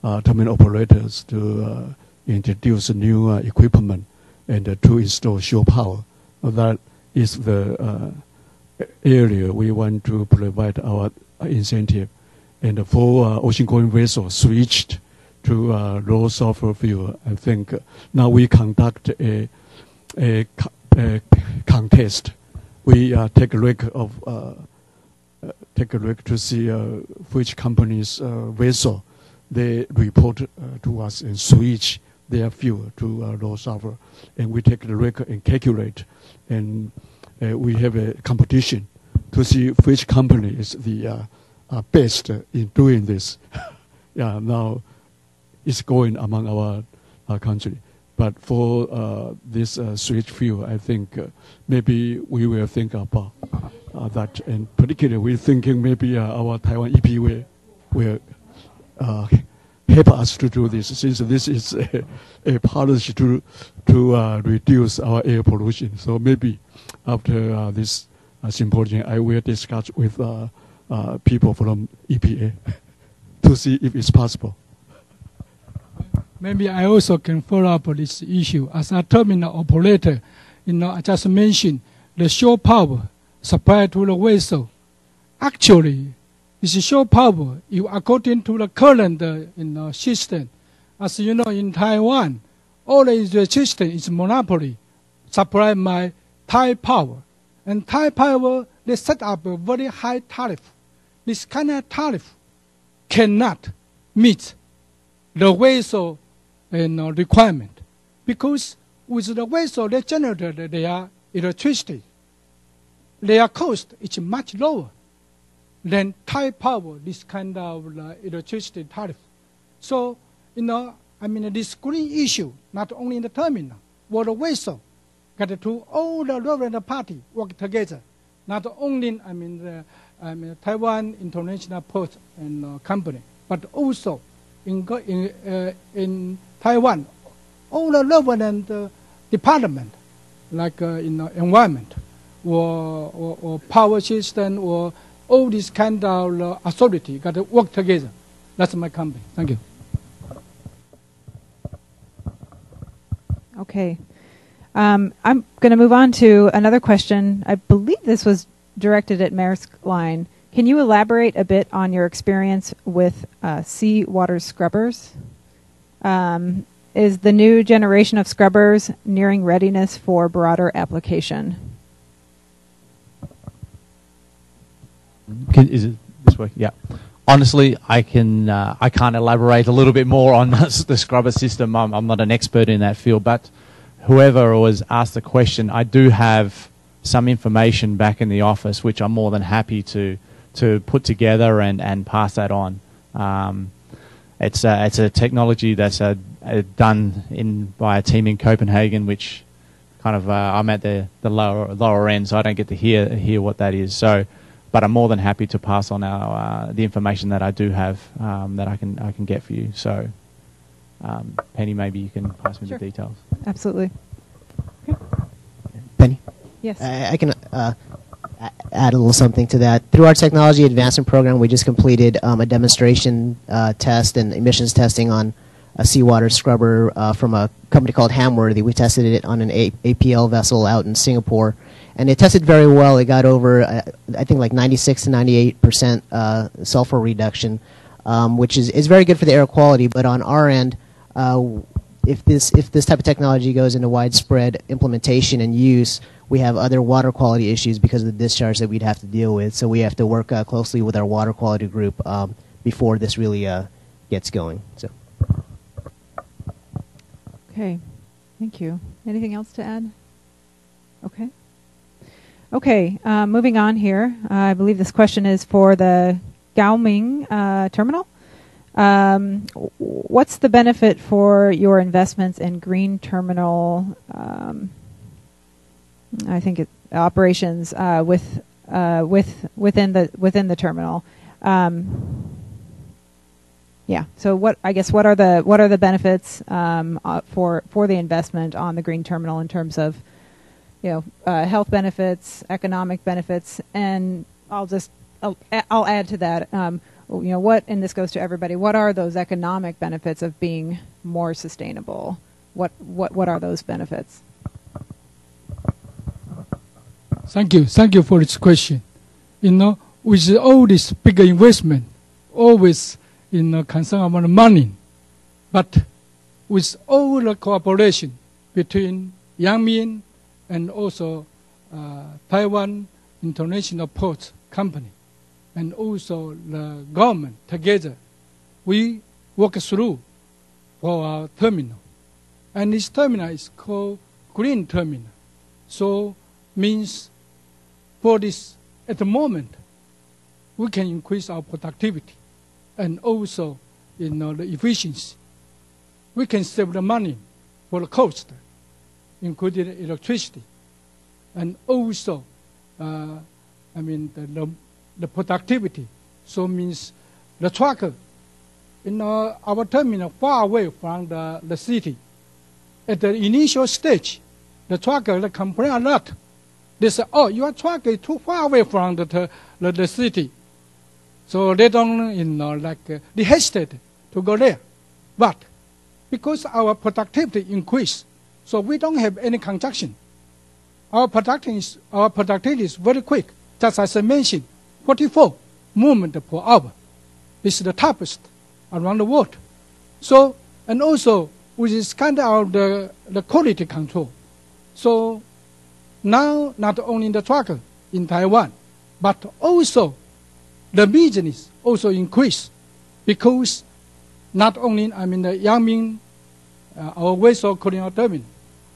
terminal operators to introduce new equipment and to install shore power. That is the area we want to provide our incentive. And for ocean-going vessels switched to low sulfur fuel, I think now we conduct a contest. We take a look to see which company's vessel they report to us and switch their fuel to low sulfur, and we take the record and calculate, and we have a competition to see which company is the best in doing this. Yeah, now it's going among our country. But for this switch fuel, I think maybe we will think about that, and particularly we're thinking maybe our Taiwan EP will help us to do this, since this is a policy to reduce our air pollution. So maybe after this symposium, I will discuss with people from EPA to see if it's possible. Maybe I also can follow up on this issue. As a terminal operator, I just mentioned the shore power supplied to the vessel. Actually, this shore power, according to the current system, as you know, in Taiwan, all the system is monopoly, supplied by Thai Power. And Thai Power, they set up a very high tariff. This kind of tariff cannot meet the vessel requirement, because with the vessel they generate their electricity, their cost is much lower than Thai Power, this kind of electricity tariff. So, this green issue, not only in the terminal, but the vessel, got to all the relevant parties work together, not only, the Taiwan International Port and Company, but also in Taiwan, all the relevant department, like environment or power system or all this kind of authority got to work together. That's my comment. Thank you. Okay. I'm going to move on to another question. I believe this was directed at Maersk Line. Can you elaborate a bit on your experience with seawater scrubbers? Is the new generation of scrubbers nearing readiness for broader application? Is it this way? Yeah. Honestly, I can't elaborate a little bit more on the scrubber system. I'm not an expert in that field, but whoever was asked the question, I do have some information back in the office, which I'm more than happy to put together and pass that on. It's a technology that's done by a team in Copenhagen, which kind of I'm at the lower end, so I don't get to hear what that is. So, but I'm more than happy to pass on the information that I do have that I can get for you. So, Penny, maybe you can pass me the details. Absolutely. Okay. Penny? Yes. I can add a little something to that. Through our technology advancement program, we just completed a demonstration test and emissions testing on a seawater scrubber from a company called Hamworthy. We tested it on an APL vessel out in Singapore, and it tested very well. It got over, I think, like 96 to 98% sulfur reduction, which is very good for the air quality. But on our end, if this type of technology goes into widespread implementation and use, we have other water quality issues because of the discharge that we'd have to deal with. So we have to work closely with our water quality group before this really gets going. So. Okay, thank you. Anything else to add? Okay. Okay, moving on here. I believe this question is for the Gaoming terminal. What's the benefit for your investments in green terminal? I think operations within the terminal. Yeah. So what are the benefits for the investment on the green terminal in terms of health benefits, economic benefits, and I'll add to that. what, and this goes to everybody, what are those economic benefits of being more sustainable? What are those benefits? Thank you for this question. With all this big investment, always concern about money, but with all the cooperation between Yangmian and also Taiwan International Port Company and also the government together, we work through for our terminal. And this terminal is called Green Terminal. So means for this, at the moment, we can increase our productivity and also the efficiency. We can save the money for the cost, including electricity. And also, the productivity. So means the trucker our terminal far away from the city. At the initial stage, the trucker complain a lot. They say, "Oh, your truck is too far away from the city." So they don't, they hesitate to go there. But because our productivity increased, so we don't have any congestion. Our productivity is very quick. Just as I mentioned, 44 movement per hour. This is the toughest around the world. So, and also with this kind of the quality control. So now not only the trucker in Taiwan, but also the business also increase because not only the Yangmian, our vessel colonial terminal,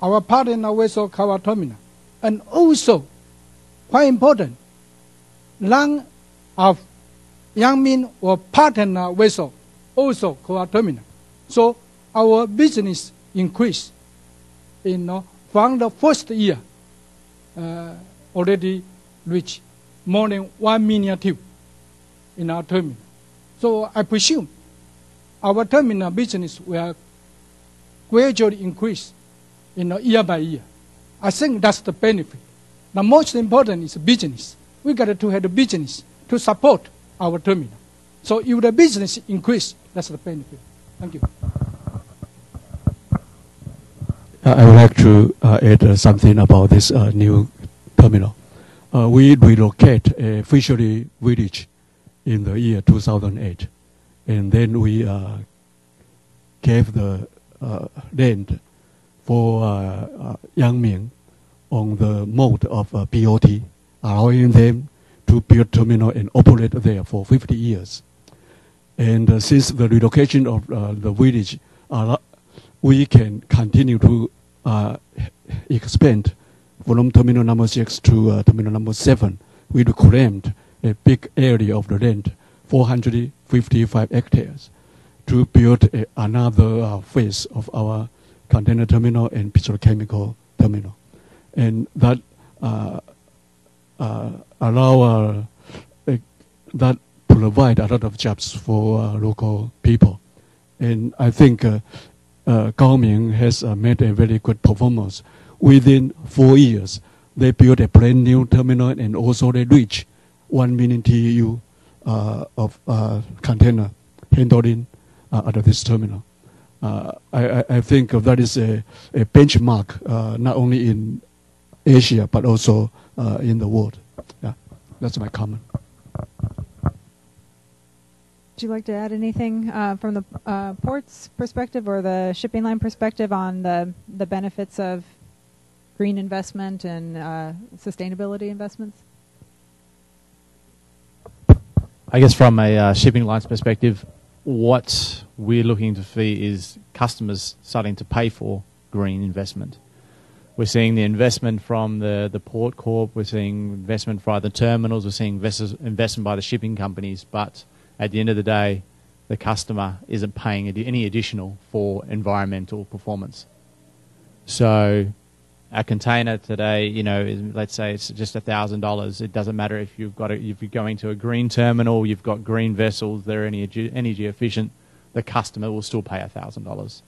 our partner vessel Kawa terminal, and also quite important, none of Yangmian or partner vessel also Kawa terminal. So our business increase, from the first year already reached more than 1 million TEU in our terminal. So I presume our terminal business will gradually increase year by year. I think that's the benefit. The most important is business. We got to have the business to support our terminal. So if the business increase, that's the benefit. Thank you. I would like to add something about this new terminal. We relocate a fishery village in the year 2008, and then we gave the land for Yangmian on the mode of BOT, allowing them to build terminal and operate there for 50 years. And since the relocation of the village, we can continue to expand from terminal number 6 to terminal number 7. We reclaimed a big area of the land, 455 hectares, to build another phase of our container terminal and petrochemical terminal. And that that provide a lot of jobs for local people. And I think Gaoming has made a very good performance. Within 4 years, they built a brand new terminal and also they reached 1 million TEU of container handling out of this terminal. I think that is a benchmark not only in Asia but also in the world. Yeah, that's my comment. Would you like to add anything from the port's perspective or the shipping line perspective on the benefits of green investment and sustainability investments? I guess from a shipping line's perspective, what we're looking to see is customers starting to pay for green investment. We're seeing the investment from the Port Corp, we're seeing investment by the terminals, we're seeing investment by the shipping companies, but at the end of the day, the customer isn't paying any additional for environmental performance. So a container today, let's say it's just $1,000. It doesn't matter if if you're going to a green terminal, you've got green vessels, they're energy efficient, the customer will still pay $1,000.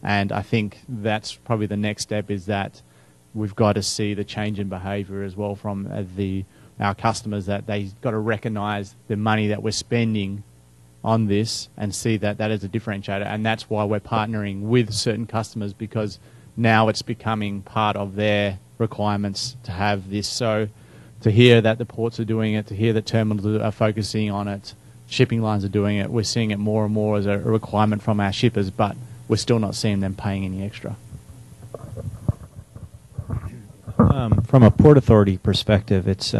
And I think that's probably the next step, is that we've got to see the change in behaviour as well from the our customers that they've got to recognise the money that we're spending on this and see that that is a differentiator. And that's why we're partnering with certain customers, because now it's becoming part of their requirements to have this. So to hear that the ports are doing it, to hear that terminals are focusing on it, shipping lines are doing it, we're seeing it more and more as a requirement from our shippers, but we're still not seeing them paying any extra. From a Port Authority perspective, it's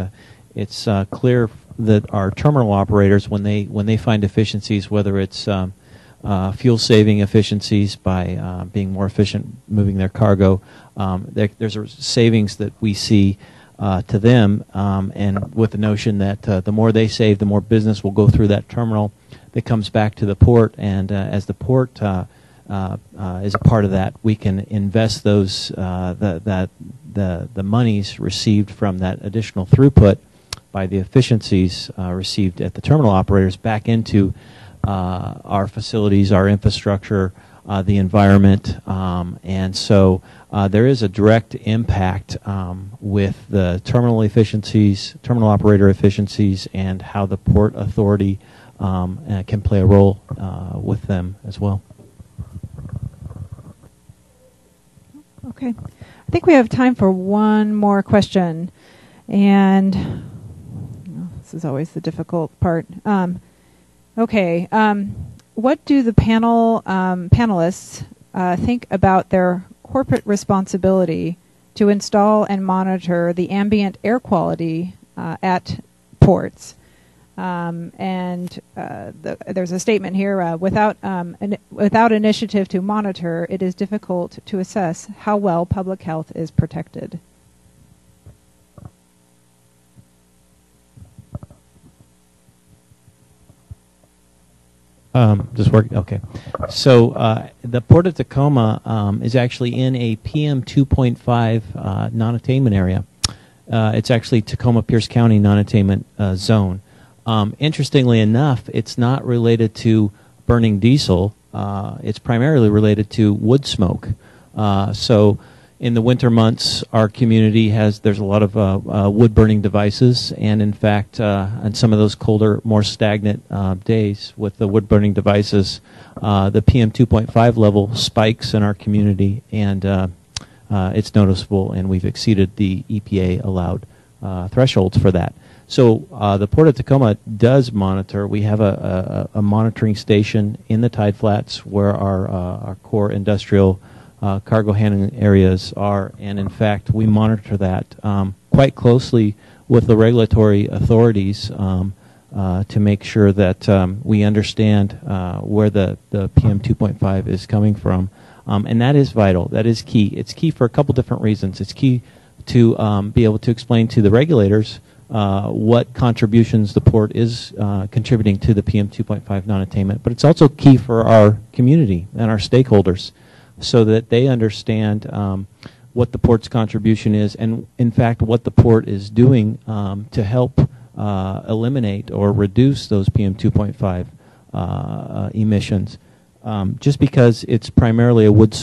clear that our terminal operators, when they find efficiencies, whether it's fuel saving efficiencies by being more efficient moving their cargo, there's a savings that we see to them, and with the notion that the more they save, the more business will go through that terminal that comes back to the port, and as the port is a part of that, we can invest those the monies received from that additional throughput by the efficiencies received at the terminal operators back into our facilities, our infrastructure, the environment, and so there is a direct impact with the terminal efficiencies, terminal operator efficiencies, and how the Port Authority can play a role with them as well. Okay. I think we have time for one more question. And this is always the difficult part. Okay. What do the panelists think about their corporate responsibility to install and monitor the ambient air quality at ports? There's a statement here, without initiative to monitor, it is difficult to assess how well public health is protected. Just working. Okay. So the Port of Tacoma is actually in a PM 2.5 non-attainment area. It's actually Tacoma Pierce County non-attainment zone. Interestingly enough, it's not related to burning diesel. It's primarily related to wood smoke. So in the winter months, our community there's a lot of wood burning devices, and in fact, on some of those colder, more stagnant days with the wood burning devices, the PM 2.5 level spikes in our community, and it's noticeable, and we've exceeded the EPA allowed thresholds for that. So the Port of Tacoma does monitor. We have a monitoring station in the tide flats where our core industrial cargo handling areas are, and in fact we monitor that quite closely with the regulatory authorities to make sure that we understand where the PM 2.5 is coming from, and that is vital. That is key. It's key for a couple different reasons. It's key to be able to explain to the regulators what contributions the port is contributing to the PM 2.5 non-attainment, but it's also key for our community and our stakeholders so that they understand what the port's contribution is and, in fact, what the port is doing to help eliminate or reduce those PM 2.5 emissions. Just because it's primarily a wood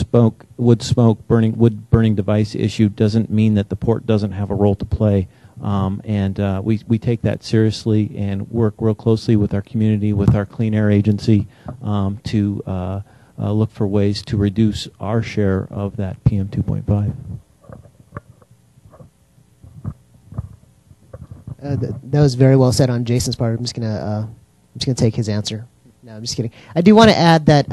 burning device issue doesn't mean that the port doesn't have a role to play. We take that seriously and work real closely with our community, with our Clean Air Agency, to look for ways to reduce our share of that PM 2.5. That was very well said on Jason's part. I'm just gonna take his answer. No, I'm just kidding. I do want to add that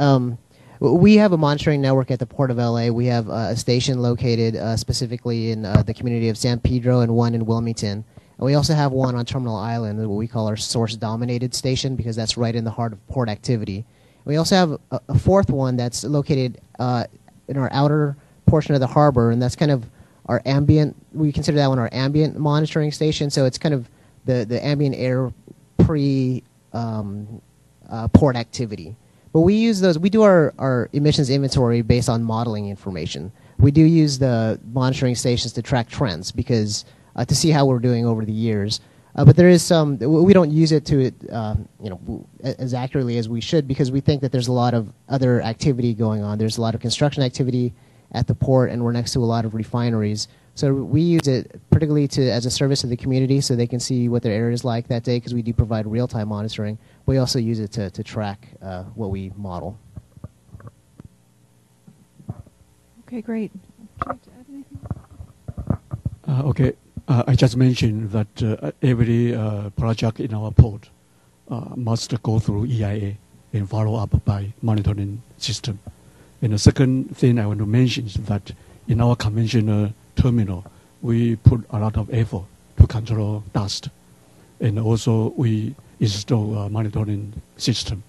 we have a monitoring network at the Port of LA. We have a station located specifically in the community of San Pedro and one in Wilmington. And we also have one on Terminal Island, what we call our source-dominated station, because that's right in the heart of port activity. We also have a fourth one that's located in our outer portion of the harbor, and that's kind of our ambient. We consider that one our ambient monitoring station. So it's kind of the ambient air port activity. But we use those. We do our emissions inventory based on modeling information. We do use the monitoring stations to track trends because to see how we're doing over the years. But there is some. We don't use it to as accurately as we should because we think that there's a lot of other activity going on. There's a lot of construction activity at the port, and we're next to a lot of refineries So we use it particularly as a service to the community so they can see what their area is like that day because we do provide real-time monitoring. We also use it to track what we model. Okay, great. Would you like to add anything? Okay, I just mentioned that every project in our port must go through EIA and follow up by monitoring system. And the second thing I want to mention is that in our conventional terminal, we put a lot of effort to control dust. And also we install a monitoring system.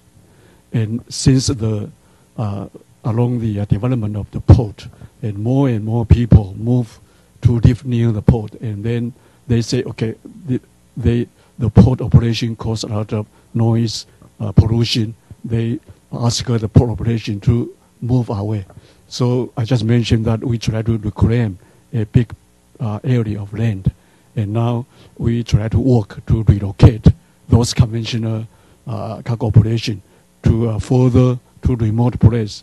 And since along the development of the port, and more people move to live near the port, and then they say, okay, the port operation causes a lot of noise, pollution. They ask the port operation to move away. So I just mentioned that we try to reclaim a big area of land, and now we try to work to relocate those conventional cargo operation to further to remote place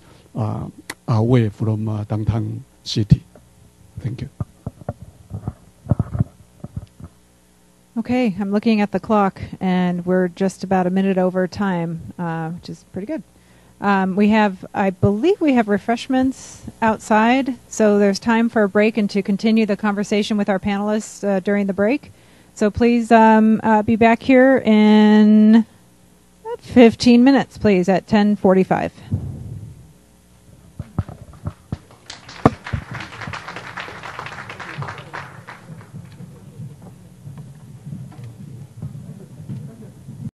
away from downtown city. Thank you. Okay, I'm looking at the clock, and we're just about a minute over time, which is pretty good. I believe we have refreshments outside, so there's time for a break and to continue the conversation with our panelists during the break. So please be back here in 15 minutes, please, at 10:45.